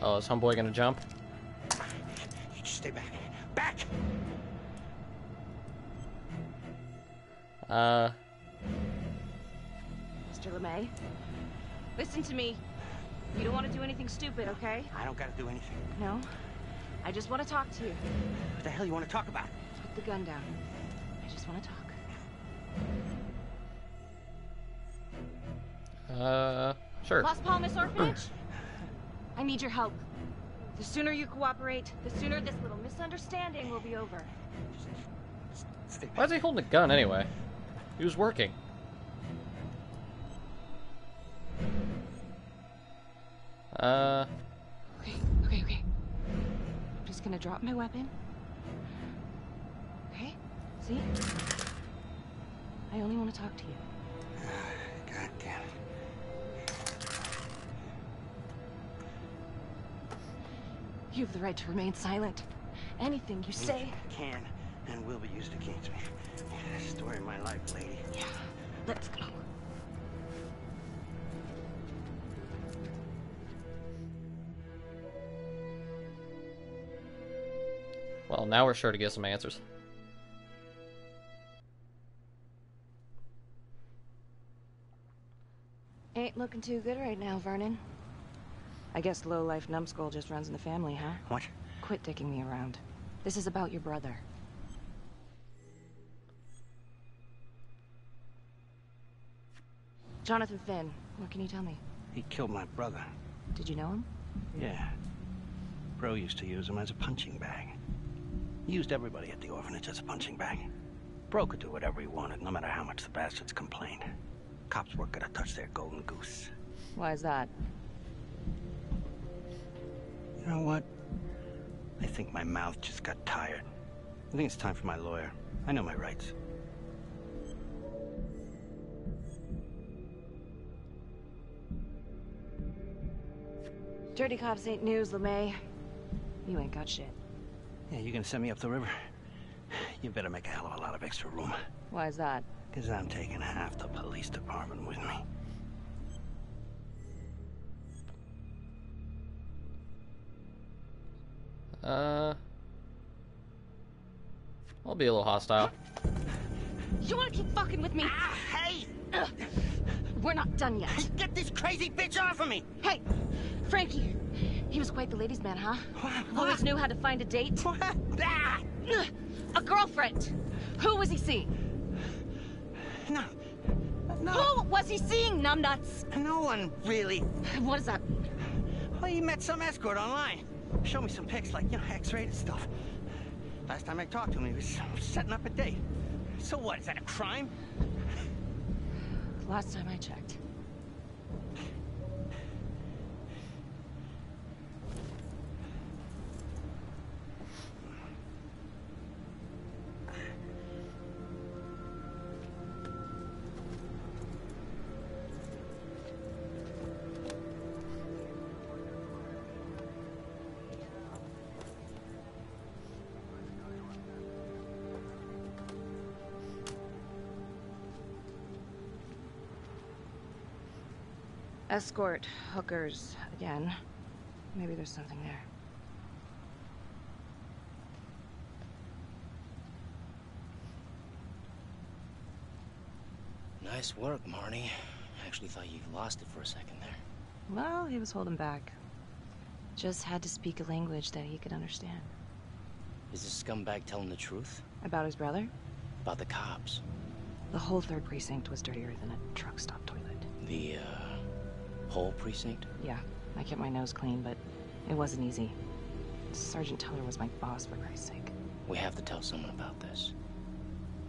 Speaker 1: Oh, is homeboy gonna jump?
Speaker 12: Stay back. Back!
Speaker 4: Mr. LeMay, listen to me. You don't want to do anything stupid, okay?
Speaker 12: I don't gotta do anything.
Speaker 4: No? I just want to talk to you.
Speaker 12: What the hell you want to talk about?
Speaker 4: Put the gun down. I just want to talk.
Speaker 1: Sure.
Speaker 4: Las Palmas Orphanage? I need your help. The sooner you cooperate, the sooner this little misunderstanding will be over.
Speaker 1: Why is he holding a gun anyway? He was working.
Speaker 4: Okay. I'm just gonna drop my weapon. Okay? See? I only want to talk to you.
Speaker 12: God damn it.
Speaker 4: You have the right to remain silent. Anything you say
Speaker 12: can and will be used against me. Story of my life, lady.
Speaker 4: Yeah, let's go.
Speaker 1: Well, now we're sure to get some answers.
Speaker 4: Ain't looking too good right now, Vernon. I guess low-life numbskull just runs in the family, huh?
Speaker 12: What?
Speaker 4: Quit dicking me around. This is about your brother. Jonathan Finn, what can you tell me?
Speaker 12: He killed my brother.
Speaker 4: Did you know him?
Speaker 12: Yeah. Bro used to use him as a punching bag. He used everybody at the orphanage as a punching bag. Bro could do whatever he wanted, no matter how much the bastards complained. Cops weren't gonna touch their golden goose.
Speaker 4: Why is that?
Speaker 12: You know what? I think my mouth just got tired. I think it's time for my lawyer. I know my rights.
Speaker 4: Dirty cops ain't news, LeMay. You ain't got shit.
Speaker 12: Yeah, you gonna send me up the river? You better make a hell of a lot of extra room.
Speaker 4: Why is that?
Speaker 12: Because I'm taking half the police department with me.
Speaker 1: I'll be a little hostile.
Speaker 4: You wanna keep fucking with me?
Speaker 12: Ah, hey!
Speaker 4: We're not done yet.
Speaker 12: Hey, get this crazy bitch off of me!
Speaker 4: Hey, Frankie. He was quite the ladies' man, huh?
Speaker 12: What?
Speaker 4: Always knew how to find a date.
Speaker 12: What? Ah!
Speaker 4: A girlfriend. Who was he seeing?
Speaker 12: No.
Speaker 4: Who was he seeing, numbnuts?
Speaker 12: No one, really.
Speaker 4: What is that?
Speaker 12: Well, he met some escort online. Showed me some pics, like, X-rated stuff. Last time I talked to him, he was setting up a date. So what, is that a crime?
Speaker 4: Last time I checked. Escort hookers again. Maybe there's something there.
Speaker 18: Nice work, Marnie. I actually thought you lost it for a second there.
Speaker 4: Well, he was holding back. Just had to speak a language that he could understand.
Speaker 18: Is this scumbag telling the truth?
Speaker 4: About his brother?
Speaker 18: About the cops?
Speaker 4: The whole 3rd precinct was dirtier than a truck stop toilet.
Speaker 18: The, whole precinct?
Speaker 4: Yeah, I kept my nose clean, but it wasn't easy. Sergeant Teller was my boss, for Christ's sake.
Speaker 18: We have to tell someone about this.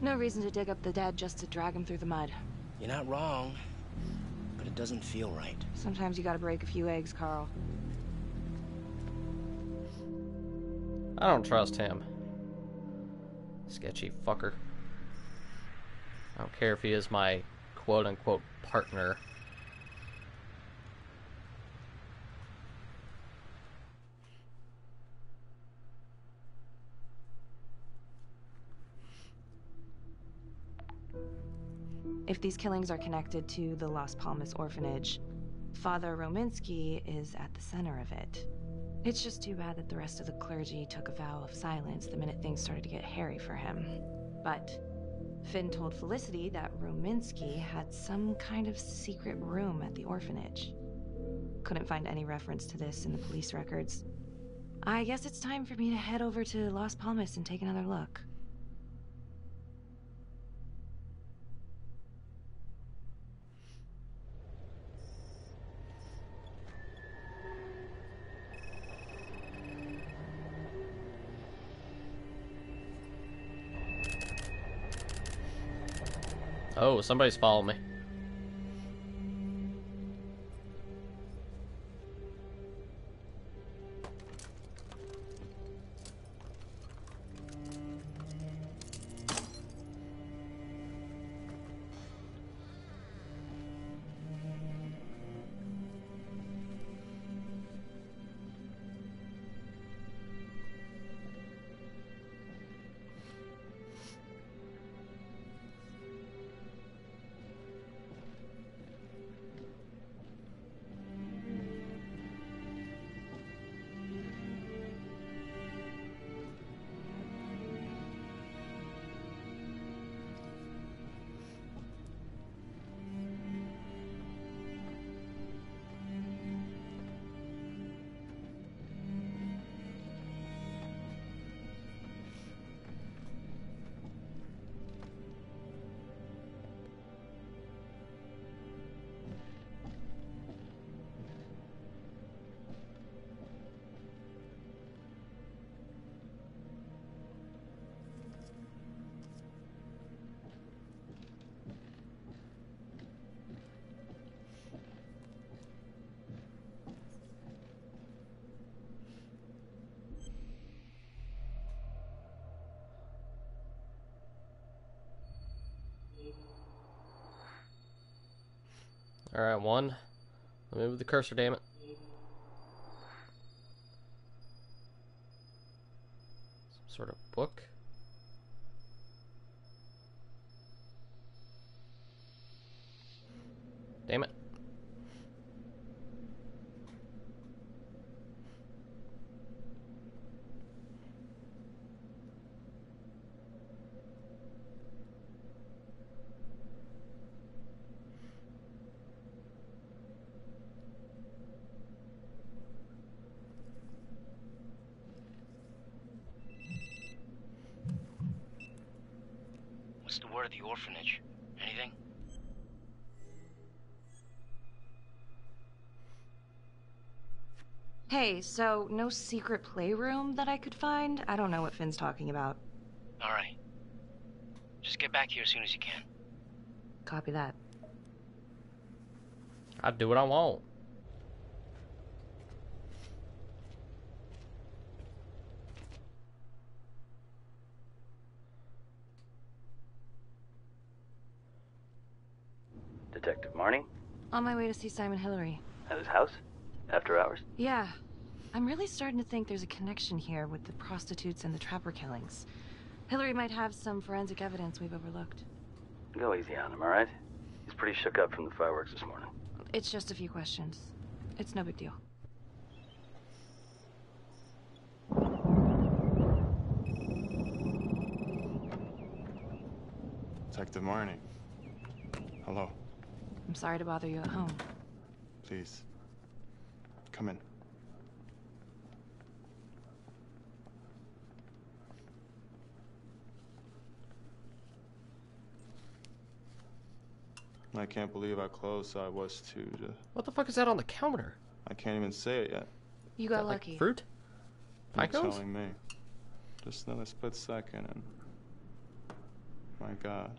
Speaker 4: No reason to dig up the dead just to drag him through the mud.
Speaker 18: You're not wrong, but it doesn't feel right.
Speaker 4: Sometimes you gotta break a few eggs, Carl.
Speaker 1: I don't trust him. Sketchy fucker. I don't care if he is my quote-unquote partner.
Speaker 4: If these killings are connected to the Las Palmas orphanage, Father Rominsky is at the center of it. It's just too bad that the rest of the clergy took a vow of silence the minute things started to get hairy for him. But Finn told Felicity that Rominsky had some kind of secret room at the orphanage. Couldn't find any reference to this in the police records. I guess it's time for me to head over to Las Palmas and take another look.
Speaker 1: Oh, somebody's following me. Alright, one. Let me move the cursor, damn it. Some sort of book. Damn it.
Speaker 18: What's the word at the orphanage? Anything?
Speaker 4: Hey, so no secret playroom that I could find? I don't know what Finn's talking about.
Speaker 18: Alright. Just get get back here as soon as you can.
Speaker 4: Copy that.
Speaker 1: I do what I want.
Speaker 19: Detective Marnie?
Speaker 4: On my way to see Simon Hillary.
Speaker 19: At his house? After hours?
Speaker 4: Yeah. I'm really starting to think there's a connection here with the prostitutes and the trapper killings. Hillary might have some forensic evidence we've overlooked.
Speaker 19: Go easy on him, alright? He's pretty shook up from the fireworks this morning.
Speaker 4: It's just a few questions. It's no big deal.
Speaker 15: Detective Marnie. Hello.
Speaker 4: I'm sorry to bother you at home.
Speaker 15: Please. Come in. I can't believe how close I was to
Speaker 1: What the fuck is that on the counter?
Speaker 15: I can't even say it yet.
Speaker 4: You got lucky.
Speaker 1: Like fruit?
Speaker 15: You're
Speaker 1: Ficos?
Speaker 15: telling me. Just another split second and... My God.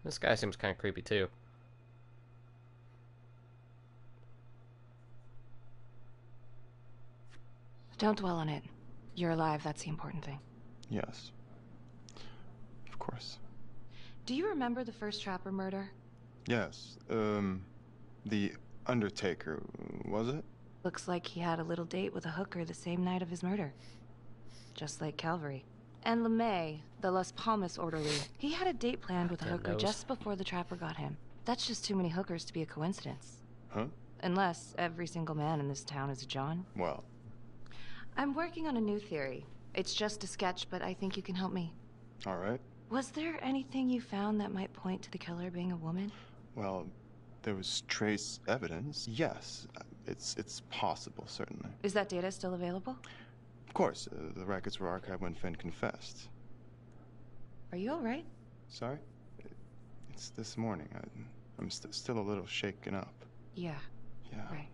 Speaker 1: This guy seems kind of creepy too.
Speaker 4: Don't dwell on it. You're alive, that's the important thing.
Speaker 15: Yes. Of course.
Speaker 4: Do you remember the first Trapper murder?
Speaker 15: Yes. The Undertaker, was it?
Speaker 4: Looks like he had a little date with a hooker the same night of his murder. Just like Calvary. And LeMay, the Las Palmas orderly, he had a date planned with a hooker just before the Trapper got him. That's just too many hookers to be a coincidence.
Speaker 15: Huh?
Speaker 4: Unless every single man in this town is a John.
Speaker 15: Well.
Speaker 4: I'm working on a new theory. It's just a sketch, but I think you can help me.
Speaker 15: All right.
Speaker 4: Was there anything you found that might point to the killer being a woman?
Speaker 15: Well, there was trace evidence. Yes, it's possible, certainly.
Speaker 4: Is that data still available?
Speaker 15: Of course, the records were archived when Finn confessed.
Speaker 4: Are you all right?
Speaker 15: Sorry? It's this morning. I'm still a little shaken up.
Speaker 4: Yeah.
Speaker 15: Yeah.
Speaker 4: Right.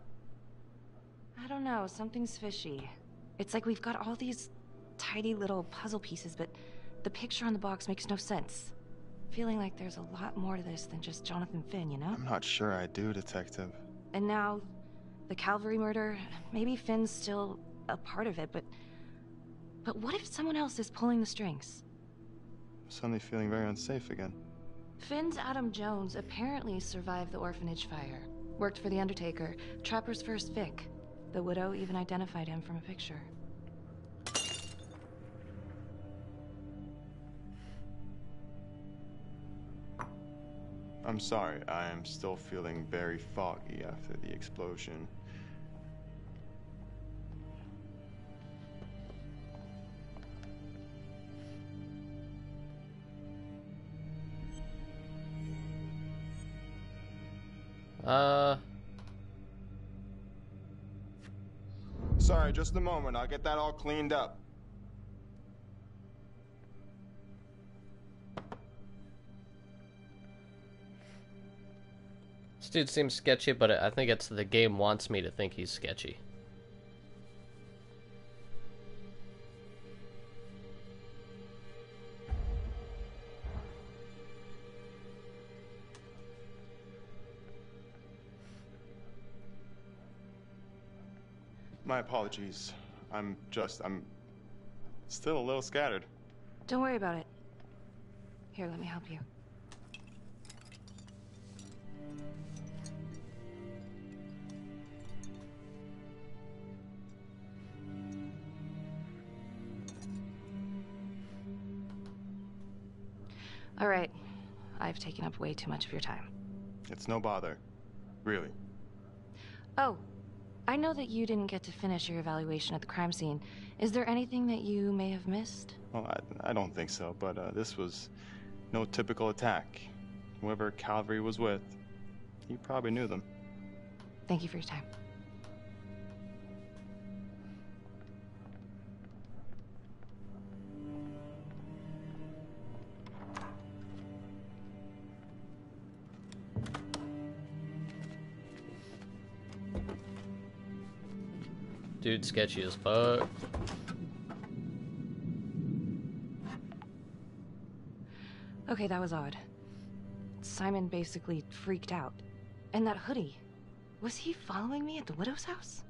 Speaker 4: I don't know, something's fishy. It's like we've got all these tidy little puzzle pieces, but the picture on the box makes no sense. Feeling like there's a lot more to this than just Jonathan Finn, you know?
Speaker 15: I'm not sure I do, Detective.
Speaker 4: And now, the Calvary murder, maybe Finn's still a part of it, but what if someone else is pulling the strings?
Speaker 15: I'm suddenly feeling very unsafe again.
Speaker 4: Finn's Adam Jones apparently survived the orphanage fire. Worked for the Undertaker, Trapper's first Vic. The widow even identified him from a picture.
Speaker 15: I'm sorry, I am still feeling very foggy after the explosion. Sorry, just a moment. I'll get that all cleaned up.
Speaker 1: This dude seems sketchy, but I think it's the game wants me to think he's sketchy.
Speaker 15: My apologies. I'm still a little scattered.
Speaker 4: Don't worry about it. Here, let me help you. All right. I've taken up way too much of your time.
Speaker 15: It's no bother. Really.
Speaker 4: Oh, I know that you didn't get to finish your evaluation at the crime scene. Is there anything that you may have missed?
Speaker 15: Well, I don't think so, but this was no typical attack. Whoever Calvary was with, he probably knew them.
Speaker 4: Thank you for your time.
Speaker 1: Dude, sketchy as fuck.
Speaker 4: Okay, that was odd. Simon basically freaked out. And that hoodie, was he following me at the widow's house?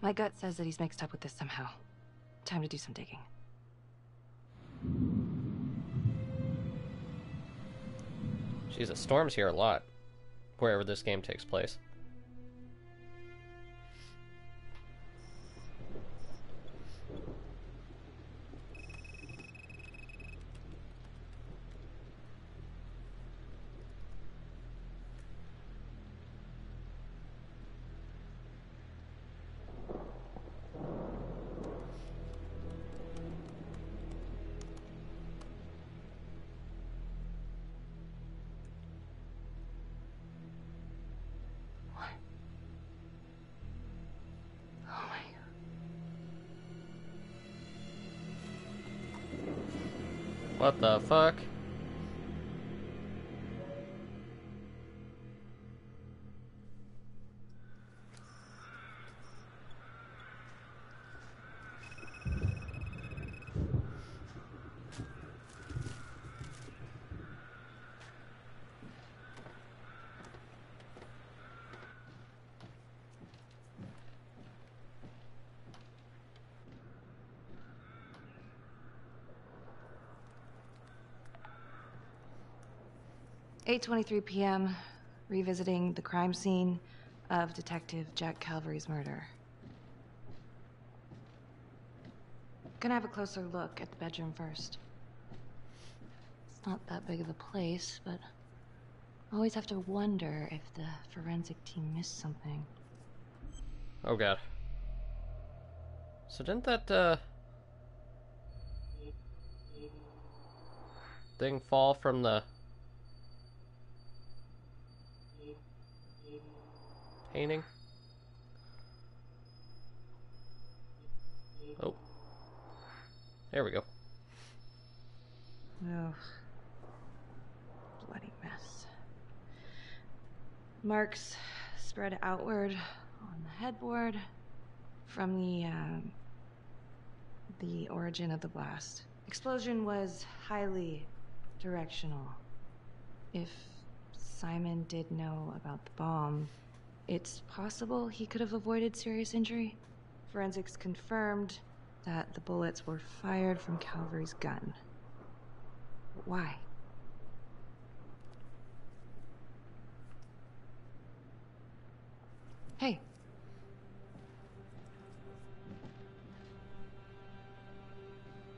Speaker 4: My gut says that he's mixed up with this somehow. Time to do some digging.
Speaker 1: Jesus, storms here a lot, wherever this game takes place. What the fuck?
Speaker 4: "8:23 p.m., revisiting the crime scene of Detective Jack Calvary's murder. Gonna have a closer look at the bedroom first. It's not that big of a place, but always have to wonder if the forensic team missed something."
Speaker 1: Oh god. So didn't that, thing fall from the painting? Oh. There we go.
Speaker 4: Oh. Bloody mess. Marks spread outward on the headboard from the origin of the blast. Explosion was highly directional. If Simon did know about the bomb, it's possible he could have avoided serious injury. Forensics confirmed that the bullets were fired from Calvary's gun. But why? Hey.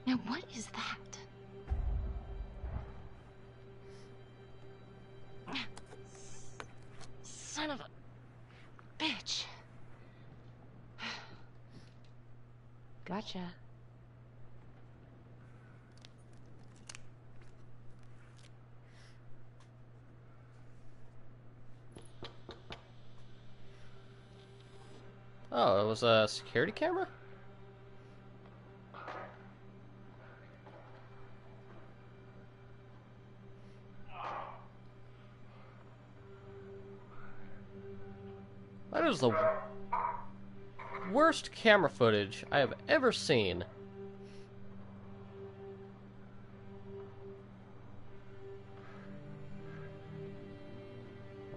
Speaker 4: Now what is that? Son of a bitch. Gotcha.
Speaker 1: Oh, it was a security camera? That is the worst camera footage I have ever seen.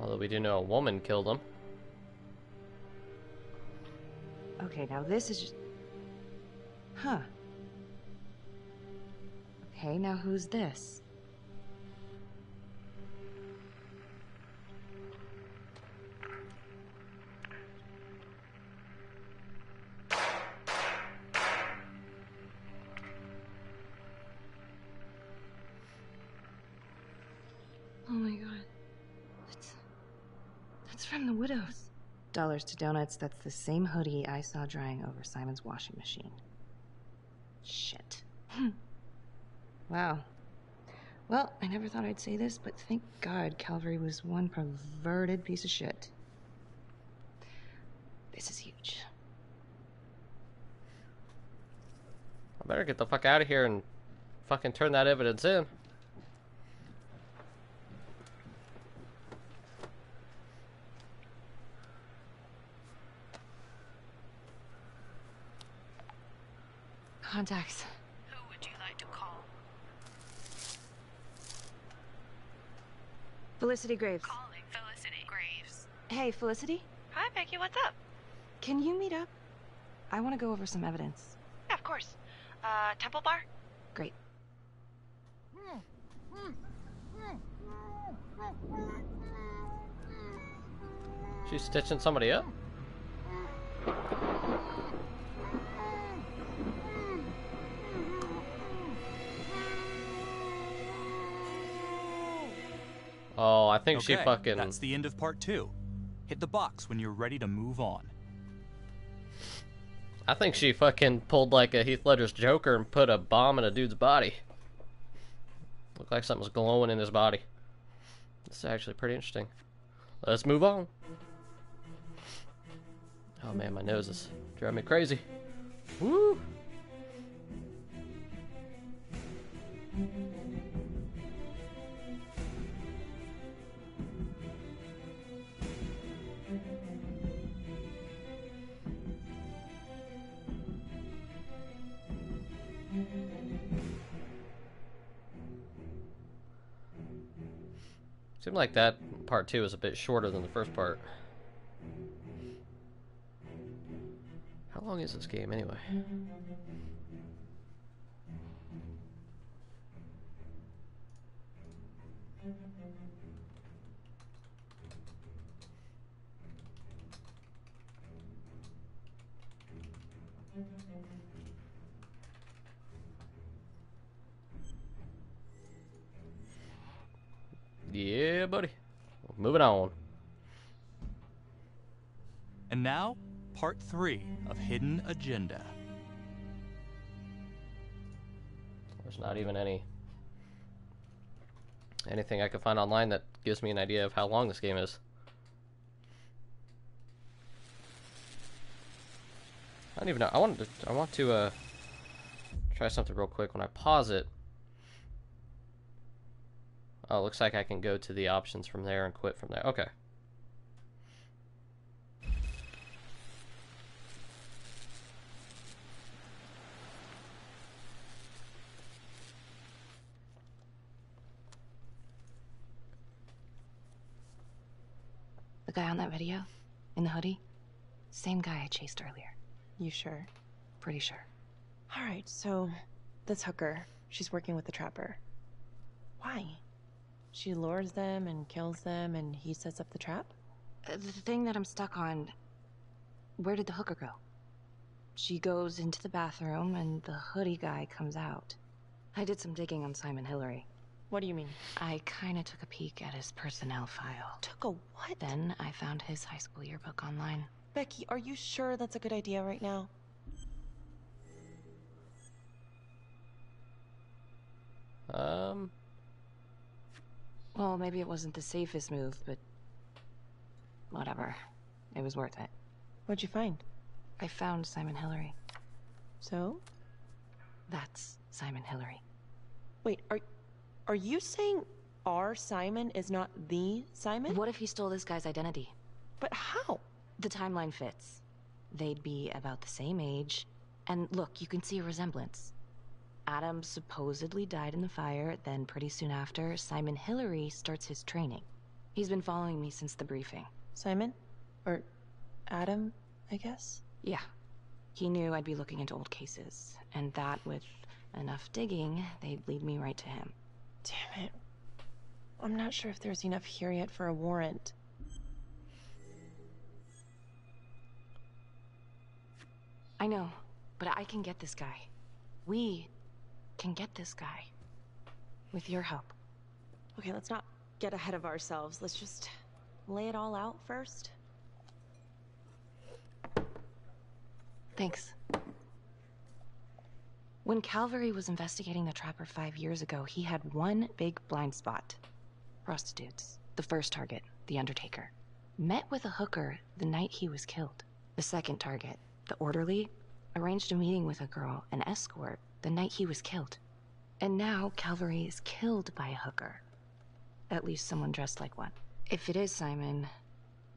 Speaker 1: Although we do know a woman killed him.
Speaker 4: Okay, now this is just... Huh. Okay, now who's this? Oh my god. That's from the Widows. Dollars to donuts, that's the same hoodie I saw drying over Simon's washing machine. Shit. Wow. Well, I never thought I'd say this, but thank God Calvary was one perverted piece of shit. This is huge.
Speaker 1: I better get the fuck out of here and fucking turn that evidence in.
Speaker 4: Contacts.
Speaker 3: Who would you like to call?
Speaker 4: Felicity Graves.
Speaker 3: Calling Felicity Graves.
Speaker 4: Hey, Felicity?
Speaker 3: Hi, Becky, what's up?
Speaker 4: Can you meet up? I want to go over some evidence.
Speaker 3: Yeah, of course. Temple Bar?
Speaker 4: Great.
Speaker 1: She's stitching somebody up? Oh, I think she fucking...
Speaker 2: That's the end of part 2. Hit the box when you're ready to move on.
Speaker 1: I think she fucking pulled like a Heath Ledger's Joker and put a bomb in a dude's body. Looked like something was glowing in his body. This is actually pretty interesting. Let's move on. Oh man, my nose is driving me crazy. Woo! Seemed like that part 2 is a bit shorter than the first part. How long is this game anyway? Yeah, buddy. Moving on.
Speaker 2: And now, part 3 of Hidden Agenda.
Speaker 1: There's not even anything I can find online that gives me an idea of how long this game is. I don't even know. I want to try something real quick. When I pause it, oh, it looks like I can go to the options from there and quit from there. Okay.
Speaker 4: The guy on that video? In the hoodie? Same guy I chased earlier.
Speaker 7: You sure?
Speaker 4: Pretty sure.
Speaker 7: Alright, so this hooker, she's working with the trapper. Why? She lures them and kills them and he sets up the trap?
Speaker 4: The thing that I'm stuck on... Where did the hooker go? She goes into the bathroom and the hoodie guy comes out. I did some digging on Simon Hillary.
Speaker 7: What do you mean?
Speaker 4: I kinda took a peek at his personnel file.
Speaker 7: Took a what?
Speaker 4: Then I found his high school yearbook online.
Speaker 7: Becky, are you sure that's a good idea right now?
Speaker 4: Well, maybe it wasn't the safest move, but... whatever. It was worth it.
Speaker 7: What'd you find?
Speaker 4: I found Simon Hillary.
Speaker 7: So?
Speaker 4: That's Simon Hillary.
Speaker 7: Wait, are you saying our Simon is not the Simon?
Speaker 4: What if he stole this guy's identity?
Speaker 7: But how?
Speaker 4: The timeline fits. They'd be about the same age. And look, you can see a resemblance. Adam supposedly died in the fire, then pretty soon after, Simon Hillary starts his training. He's been following me since the briefing.
Speaker 7: Simon? Or Adam, I guess?
Speaker 4: Yeah. He knew I'd be looking into old cases, and that with enough digging, they'd lead me right to him.
Speaker 7: Damn it. I'm not sure if there's enough here yet for a warrant.
Speaker 4: I know, but I can get this guy. We can get this guy. With your help.
Speaker 7: Okay, let's not get ahead of ourselves. Let's just lay it all out first.
Speaker 4: Thanks. When Calvary was investigating the Trapper 5 years ago, he had one big blind spot. Prostitutes. The first target, the Undertaker, met with a hooker the night he was killed. The second target, the orderly, arranged a meeting with a girl, an escort, the night he was killed. And now Calvary is killed by a hooker. At least someone dressed like one. If it is Simon,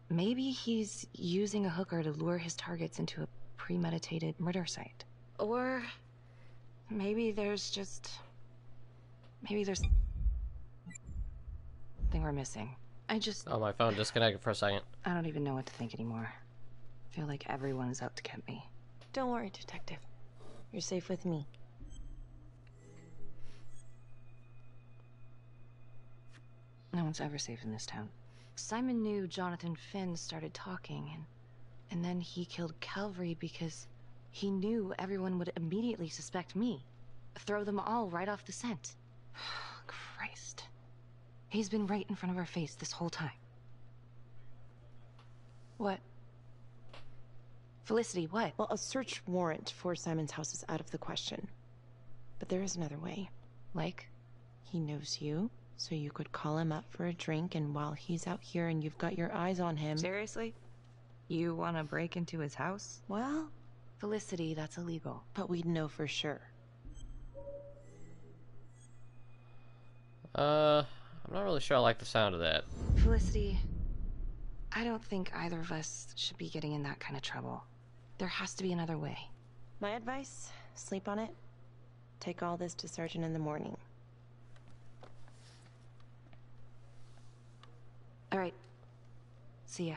Speaker 4: maybe he's using a hooker to lure his targets into a premeditated murder site. Or maybe there's just... something we're missing.
Speaker 1: Oh, my phone disconnected for a second.
Speaker 4: I don't even know what to think anymore. I feel like everyone is out to get me.
Speaker 7: Don't worry, Detective. You're safe with me.
Speaker 4: No one's ever safe in this town. Simon knew Jonathan Finn started talking, and then he killed Calvary because he knew everyone would immediately suspect me. Throw them all right off the scent. Christ. He's been right in front of our face this whole time. What? Felicity, what?
Speaker 7: Well, a search warrant for Simon's house is out of the question. But there is another way.
Speaker 4: Like?
Speaker 7: He knows you, so you could call him up for a drink, and while he's out here and you've got your eyes on him...
Speaker 4: Seriously? You want to break into his house?
Speaker 7: Well...
Speaker 4: Felicity, that's illegal.
Speaker 7: But we'd know for sure.
Speaker 1: I'm not really sure I like the sound of that.
Speaker 4: Felicity, I don't think either of us should be getting in that kind of trouble. There has to be another way.
Speaker 7: My advice, sleep on it. Take all this to Sergeant in the morning.
Speaker 4: All right. See ya.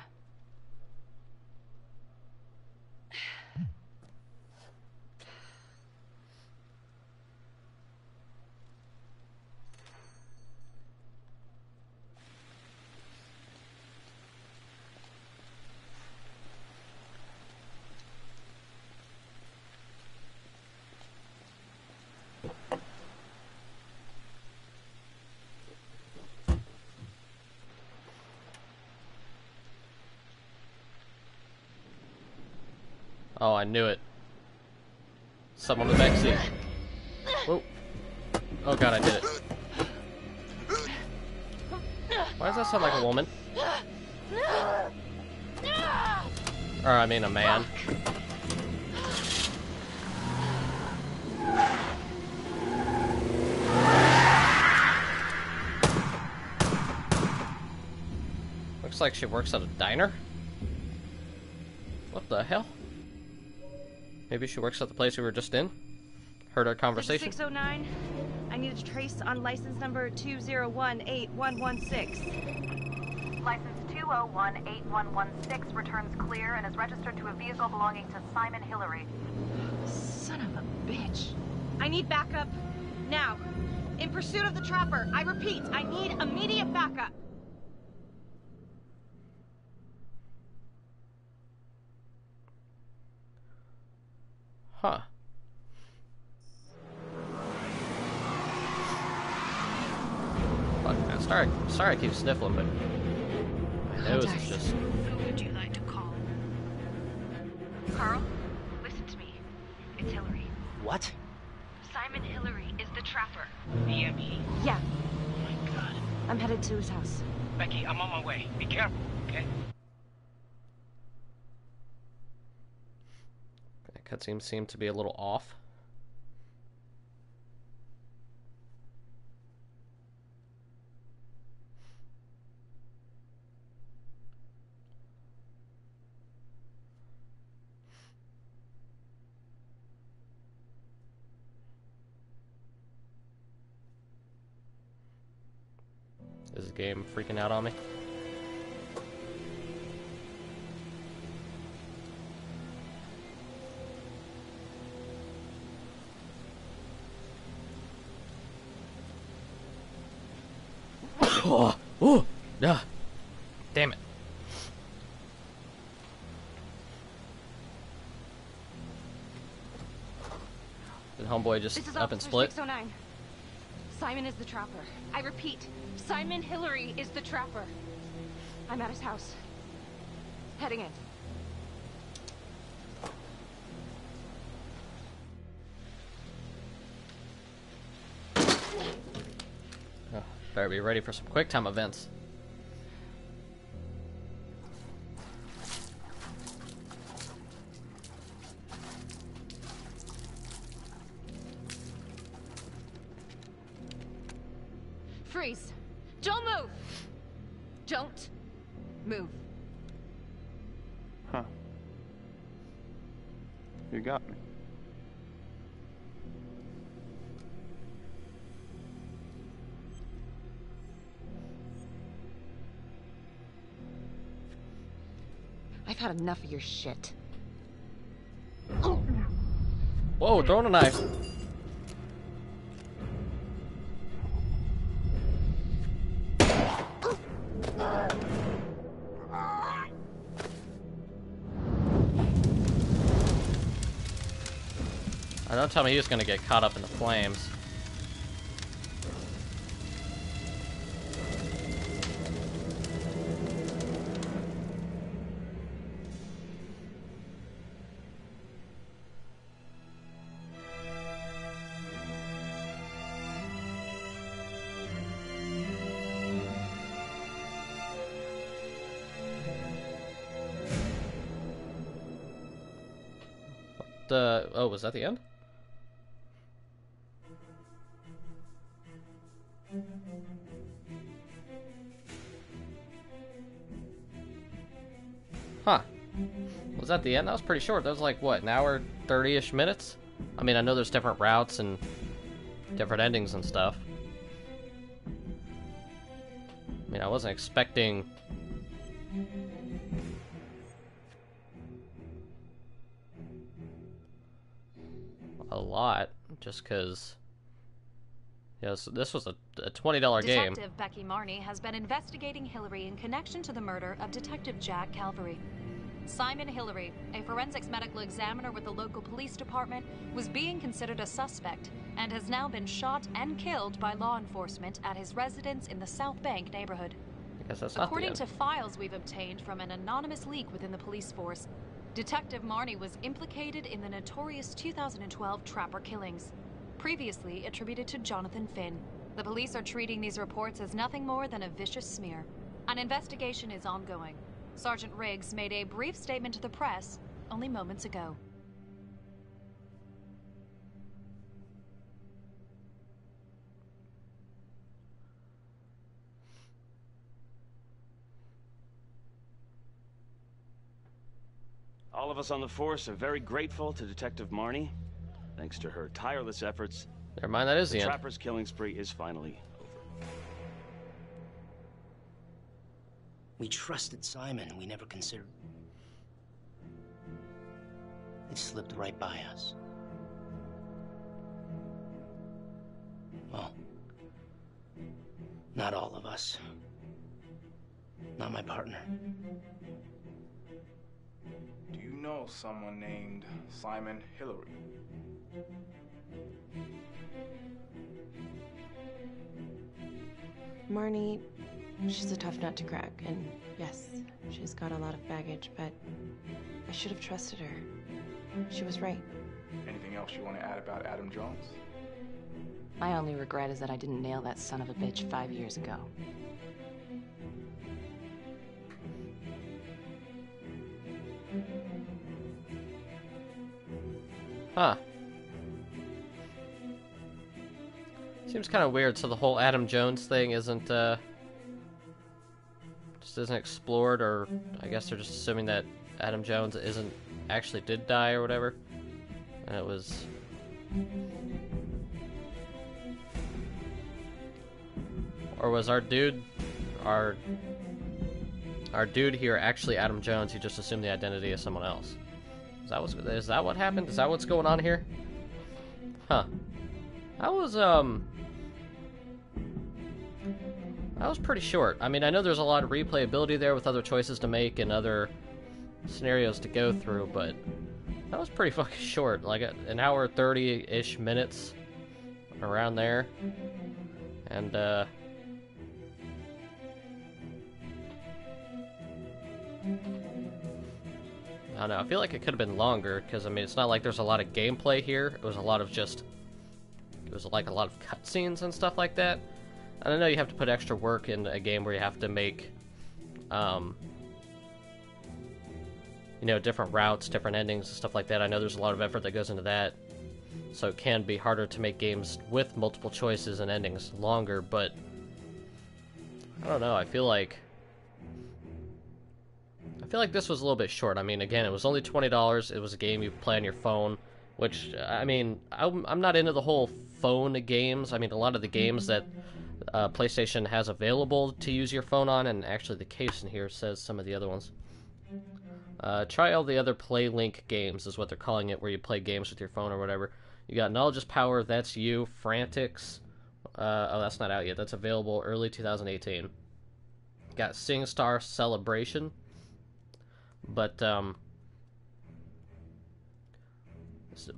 Speaker 1: Oh, I knew it. Someone in the back seat. Whoa. Oh god, I did it. Why does that sound like a woman? Or, I mean, a man. Looks like she works at a diner? What the hell? Maybe she works at the place we were just in? Heard our conversation?
Speaker 16: 609. I need a trace on license number 2018116.
Speaker 20: License 2018116 returns clear and is registered to a vehicle belonging to Simon Hillary.
Speaker 16: Son of a bitch. I need backup. Now. In pursuit of the trapper. I repeat, I need immediate backup.
Speaker 1: Huh. Fuck, man. Sorry I keep sniffling, but my nose is just...
Speaker 13: Who would you like to call? Carl, listen to me. It's Hillary.
Speaker 12: What?
Speaker 13: Simon Hillary is the trapper.
Speaker 12: EME?
Speaker 16: Yeah.
Speaker 12: Oh my god.
Speaker 16: I'm headed to his house.
Speaker 12: Becky, I'm on my way. Be careful, okay?
Speaker 1: That cutscene seemed to be a little off. Is the game freaking out on me? Oh, yeah. Damn it. Did homeboy just up and split?
Speaker 16: 609. Simon is the trapper. I repeat, Simon Hillary is the trapper. I'm at his house. Heading in.
Speaker 1: Oh, better be ready for some quick time events.
Speaker 16: Freeze! Don't move! Don't move.
Speaker 17: Huh. You got me.
Speaker 4: I've had enough of your shit.
Speaker 1: Whoa, throwing a knife. Don't tell me he was gonna get caught up in the flames. Oh, was that the end? Huh. Was that the end? That was pretty short. That was like, what, an hour, 30-ish minutes? I mean, I know there's different routes and different endings and stuff. I mean, I wasn't expecting... a lot, just because... Yes, this was a $20 game.
Speaker 6: Detective Becky Marney has been investigating Hillary in connection to the murder of Detective Jack Calvary. Simon Hillary, a forensics medical examiner with the local police department, was being considered a suspect and has now been shot and killed by law enforcement at his residence in the South Bank neighborhood.
Speaker 1: I guess that's not
Speaker 6: According to files we've obtained from an anonymous leak within the police force, Detective Marney was implicated in the notorious 2012 Trapper killings, previously attributed to Jonathan Finn. The police are treating these reports as nothing more than a vicious smear. An investigation is ongoing. Sergeant Riggs made a brief statement to the press only moments ago.
Speaker 10: All of us on the force are very grateful to Detective Marney. Thanks to her tireless efforts,
Speaker 1: never mind, that is the end.
Speaker 10: Trapper's killing spree is finally over.
Speaker 18: We trusted Simon. We never considered... It slipped right by us. Well, not all of us. Not my partner.
Speaker 17: Do you know someone named Simon Hillary?
Speaker 7: Marnie, she's a tough nut to crack, and yes, she's got a lot of baggage, but I should have trusted her. She was right.
Speaker 17: Anything else you want to add about Adam Jones?
Speaker 4: My only regret is that I didn't nail that son of a bitch 5 years ago.
Speaker 1: Huh. Seems kind of weird, so the whole Adam Jones thing isn't, just isn't explored, or I guess they're just assuming that Adam Jones actually did die or whatever, and it was... Or was our dude here actually Adam Jones, who just assumed the identity of someone else? Is that what happened? Is that what's going on here? Huh. That was pretty short. I mean, I know there's a lot of replayability there with other choices to make and other scenarios to go through, but that was pretty fucking short. Like an hour 30-ish minutes, around there. And I don't know, I feel like it could have been longer, because I mean, it's not like there's a lot of gameplay here. It was like a lot of cutscenes and stuff like that. And I know you have to put extra work in a game where you have to make, different routes, different endings, and stuff like that. I know there's a lot of effort that goes into that, so it can be harder to make games with multiple choices and endings longer, but I don't know, I feel like this was a little bit short. I mean, again, it was only $20. It was a game you play on your phone, which, I mean, I'm not into the whole phone games. I mean, a lot of the games that PlayStation has available to use your phone on, and actually the case in here says some of the other ones. Try all the other PlayLink games, is what they're calling it, where you play games with your phone or whatever. You got Knowledge is Power, That's You, Frantics. Oh, that's not out yet. That's available early 2018. Got SingStar Celebration. But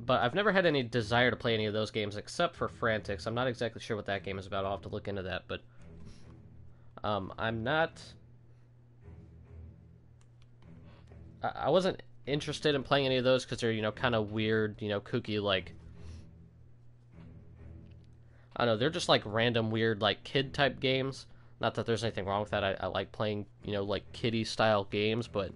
Speaker 1: I've never had any desire to play any of those games except for Frantics. I'm not exactly sure what that game is about. I'll have to look into that, but I'm not... I wasn't interested in playing any of those because they're, you know, kind of weird, you know, kooky, like... I don't know, they're just like random weird, like, kid-type games. Not that there's anything wrong with that. I like playing, you know, like, kiddie-style games, but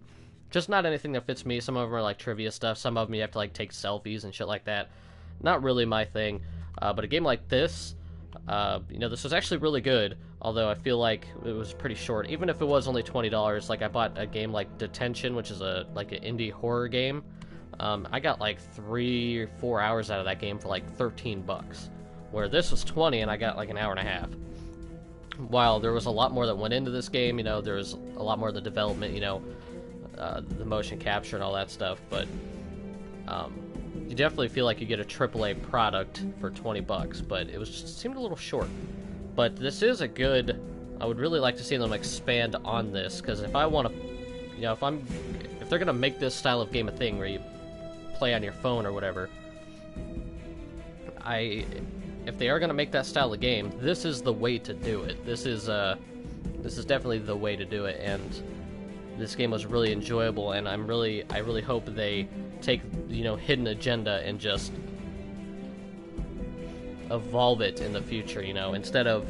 Speaker 1: just not anything that fits me. Some of them are, like, trivia stuff. Some of them you have to, like, take selfies and shit like that. Not really my thing. But a game like this, you know, this was actually really good, although I feel like it was pretty short. Even if it was only $20, like, I bought a game like Detention, which is like an indie horror game. I got like 3 or 4 hours out of that game for like $13, where this was 20 and I got like an hour and a half. While there was a lot more that went into this game, you know, there was a lot more of the development, you know, the motion capture and all that stuff, but you definitely feel like you get a AAA product for $20, but it seemed a little short. But this is a good... I would really like to see them expand on this, because if I want to, you know, if they're gonna make this style of game a thing where you play on your phone or whatever, if they are gonna make that style of game, this is the way to do it. This is definitely the way to do it, and this game was really enjoyable, and I really hope they take, you know, Hidden Agenda and just evolve it in the future, you know, instead of,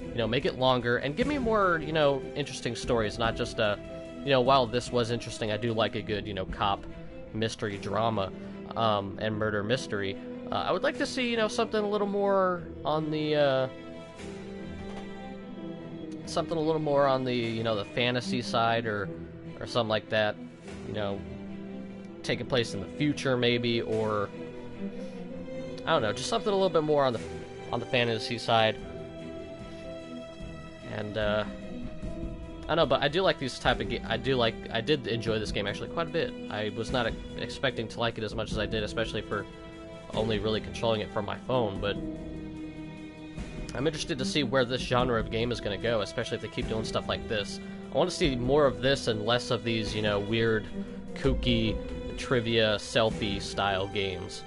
Speaker 1: you know, make it longer and give me more, you know, interesting stories, not just you know, while this was interesting, I do like a good, you know, cop mystery drama and murder mystery. I would like to see, you know, something a little more on the you know, the fantasy side or something like that, you know, taking place in the future maybe, or I don't know, just something a little bit more on the fantasy side. And I don't know, but I do like these type of games. I did enjoy this game actually quite a bit. I was not expecting to like it as much as I did, especially for only really controlling it from my phone, but I'm interested to see where this genre of game is going to go, especially if they keep doing stuff like this. I want to see more of this and less of these, you know, weird, kooky, trivia, selfie-style games.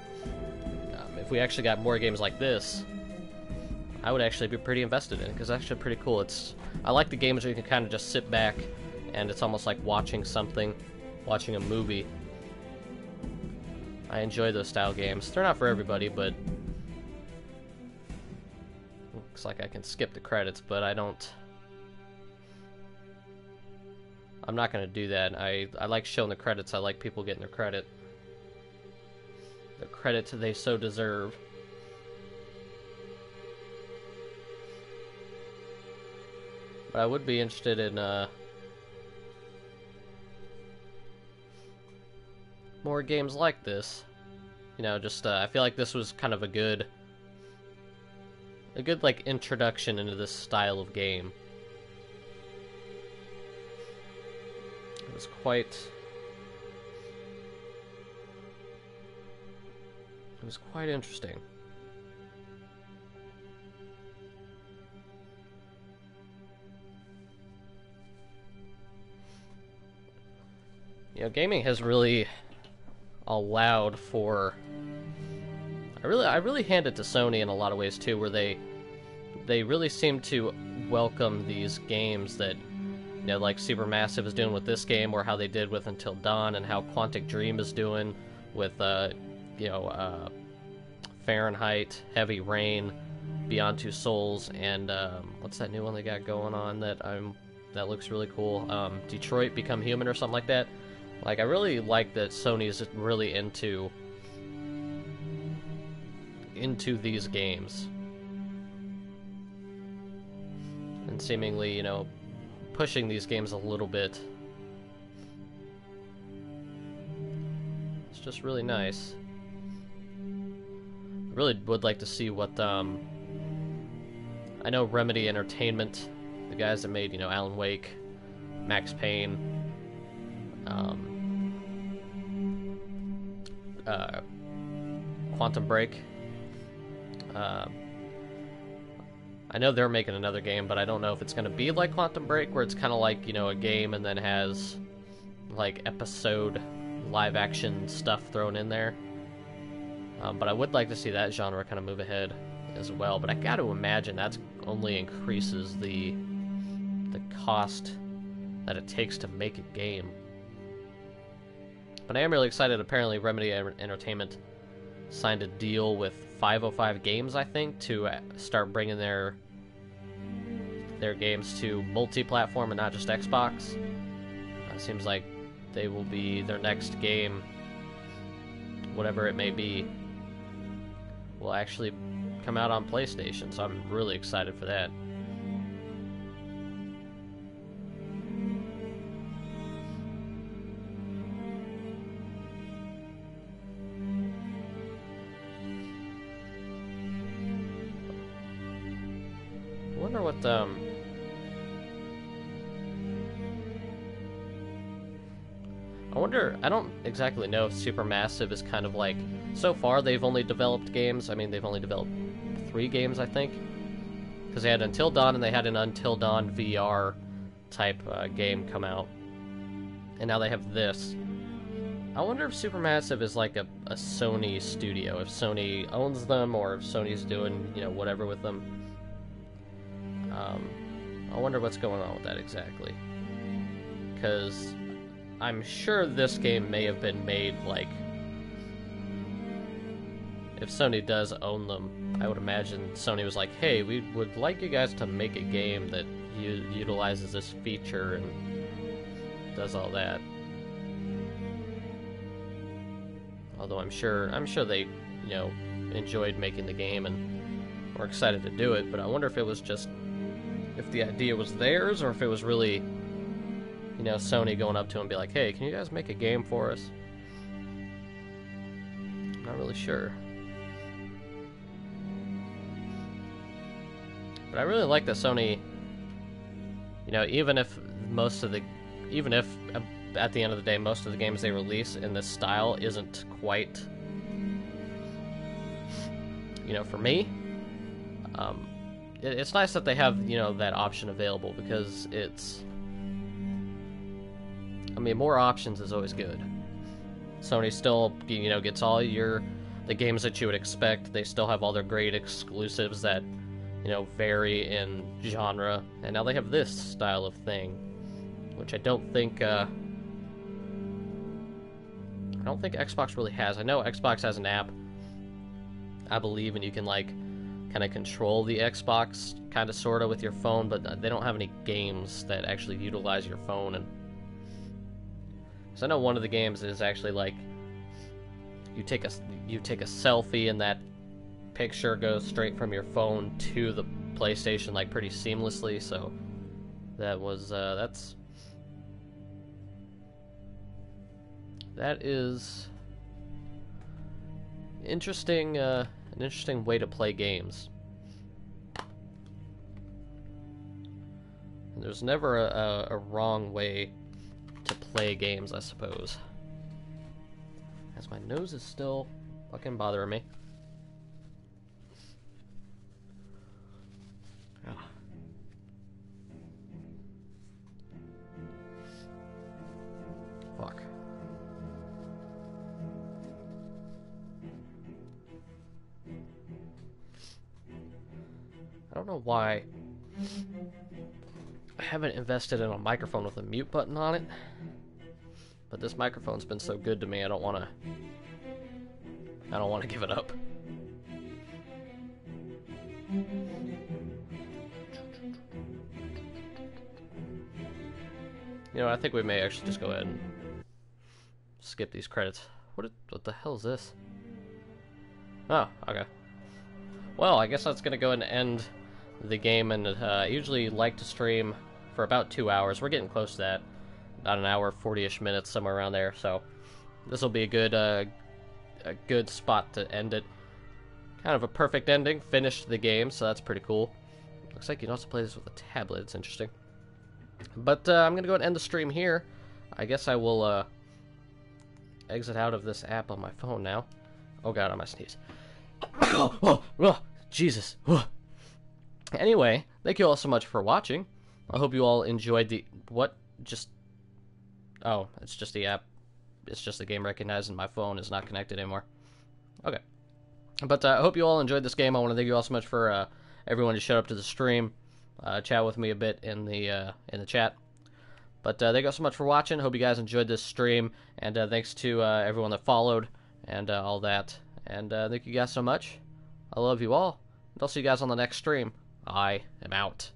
Speaker 1: If we actually got more games like this, I would actually be pretty invested in it, because it's actually pretty cool. I like the games where you can kind of just sit back, and it's almost like watching something, watching a movie. I enjoy those style games. They're not for everybody, but looks like I can skip the credits, but I'm not going to do that. I like showing the credits. I like people getting their credit. The credit they so deserve. But I would be interested in more games like this. You know, just I feel like this was kind of a good like introduction into this style of game. It was quite interesting. You know, gaming has really allowed for... I really hand it to Sony in a lot of ways too, where they really seem to welcome these games that, you know, like Supermassive is doing with this game, or how they did with Until Dawn, and how Quantic Dream is doing with you know, Fahrenheit, Heavy Rain, Beyond Two Souls, and what's that new one they got going on that looks really cool? Detroit Become Human or something like that. Like, I really like that Sony is really into these games. And seemingly, you know, pushing these games a little bit. It's just really nice. I really would like to see what, I know Remedy Entertainment, the guys that made, you know, Alan Wake, Max Payne, Quantum Break. I know they're making another game, but I don't know if it's going to be like Quantum Break, where it's kind of like, you know, a game and then has, like, episode live-action stuff thrown in there. But I would like to see that genre kind of move ahead as well. But I got to imagine that's only increases the cost that it takes to make a game. But I am really excited. Apparently, Remedy Entertainment signed a deal with 505 Games, I think, to start bringing their games to multi-platform and not just Xbox. It seems like they will be their next game, whatever it may be, will actually come out on PlayStation. So I'm really excited for that. I wonder what I don't exactly know if Supermassive is kind of like, so far they've only developed games. I mean, they've only developed 3 games, I think, because they had Until Dawn and they had an Until Dawn VR type game come out, and now they have this. I wonder if Supermassive is like a Sony studio, if Sony owns them or if Sony's doing, you know, whatever with them. I wonder what's going on with that exactly, because I'm sure this game may have been made, like, if Sony does own them, I would imagine Sony was like, hey, we would like you guys to make a game that utilizes this feature and does all that. Although I'm sure they, you know, enjoyed making the game and were excited to do it, but I wonder if it was just, if the idea was theirs, or if it was really, you know, Sony going up to them and be like, hey, can you guys make a game for us? I'm not really sure. But I really like that Sony, you know, even if at the end of the day most of the games they release in this style isn't quite, you know, for me, it's nice that they have, you know, that option available, because it's, I mean, more options is always good. Sony still, you know, gets all the games that you would expect. They still have all their great exclusives that, you know, vary in genre, and now they have this style of thing, which I don't think Xbox really has. I know Xbox has an app, I believe, and you can, like, kind of control the Xbox kind of sort of with your phone, but they don't have any games that actually utilize your phone. And so I know one of the games is actually like you take a selfie and that picture goes straight from your phone to the PlayStation, like, pretty seamlessly. So that was that is interesting. An interesting way to play games. And there's never a wrong way to play games, I suppose. As my nose is still fucking bothering me. Oh. Fuck. I don't know why I haven't invested in a microphone with a mute button on it, but this microphone's been so good to me, I don't want to give it up. You know, I think we may actually just go ahead and skip these credits. What the hell is this? Oh, okay. Well, I guess that's gonna go ahead and end the game, and I usually like to stream for about 2 hours. We're getting close to that. About an hour, 40-ish minutes, somewhere around there. So this will be a good spot to end it. Kind of a perfect ending. Finished the game, so that's pretty cool. Looks like you can also play this with a tablet. It's interesting. But I'm going to go ahead and end the stream here. I guess I will exit out of this app on my phone now. Oh god, I might sneeze. Jesus. Anyway, thank you all so much for watching. I hope you all enjoyed the... What? Just... Oh, it's just the app. It's just the game recognizing my phone is not connected anymore. Okay. But I hope you all enjoyed this game. I want to thank you all so much for everyone who showed up to the stream, chat with me a bit in the chat. But thank you all so much for watching. Hope you guys enjoyed this stream, and thanks to everyone that followed and all that. And thank you guys so much. I love you all, and I'll see you guys on the next stream. I am out.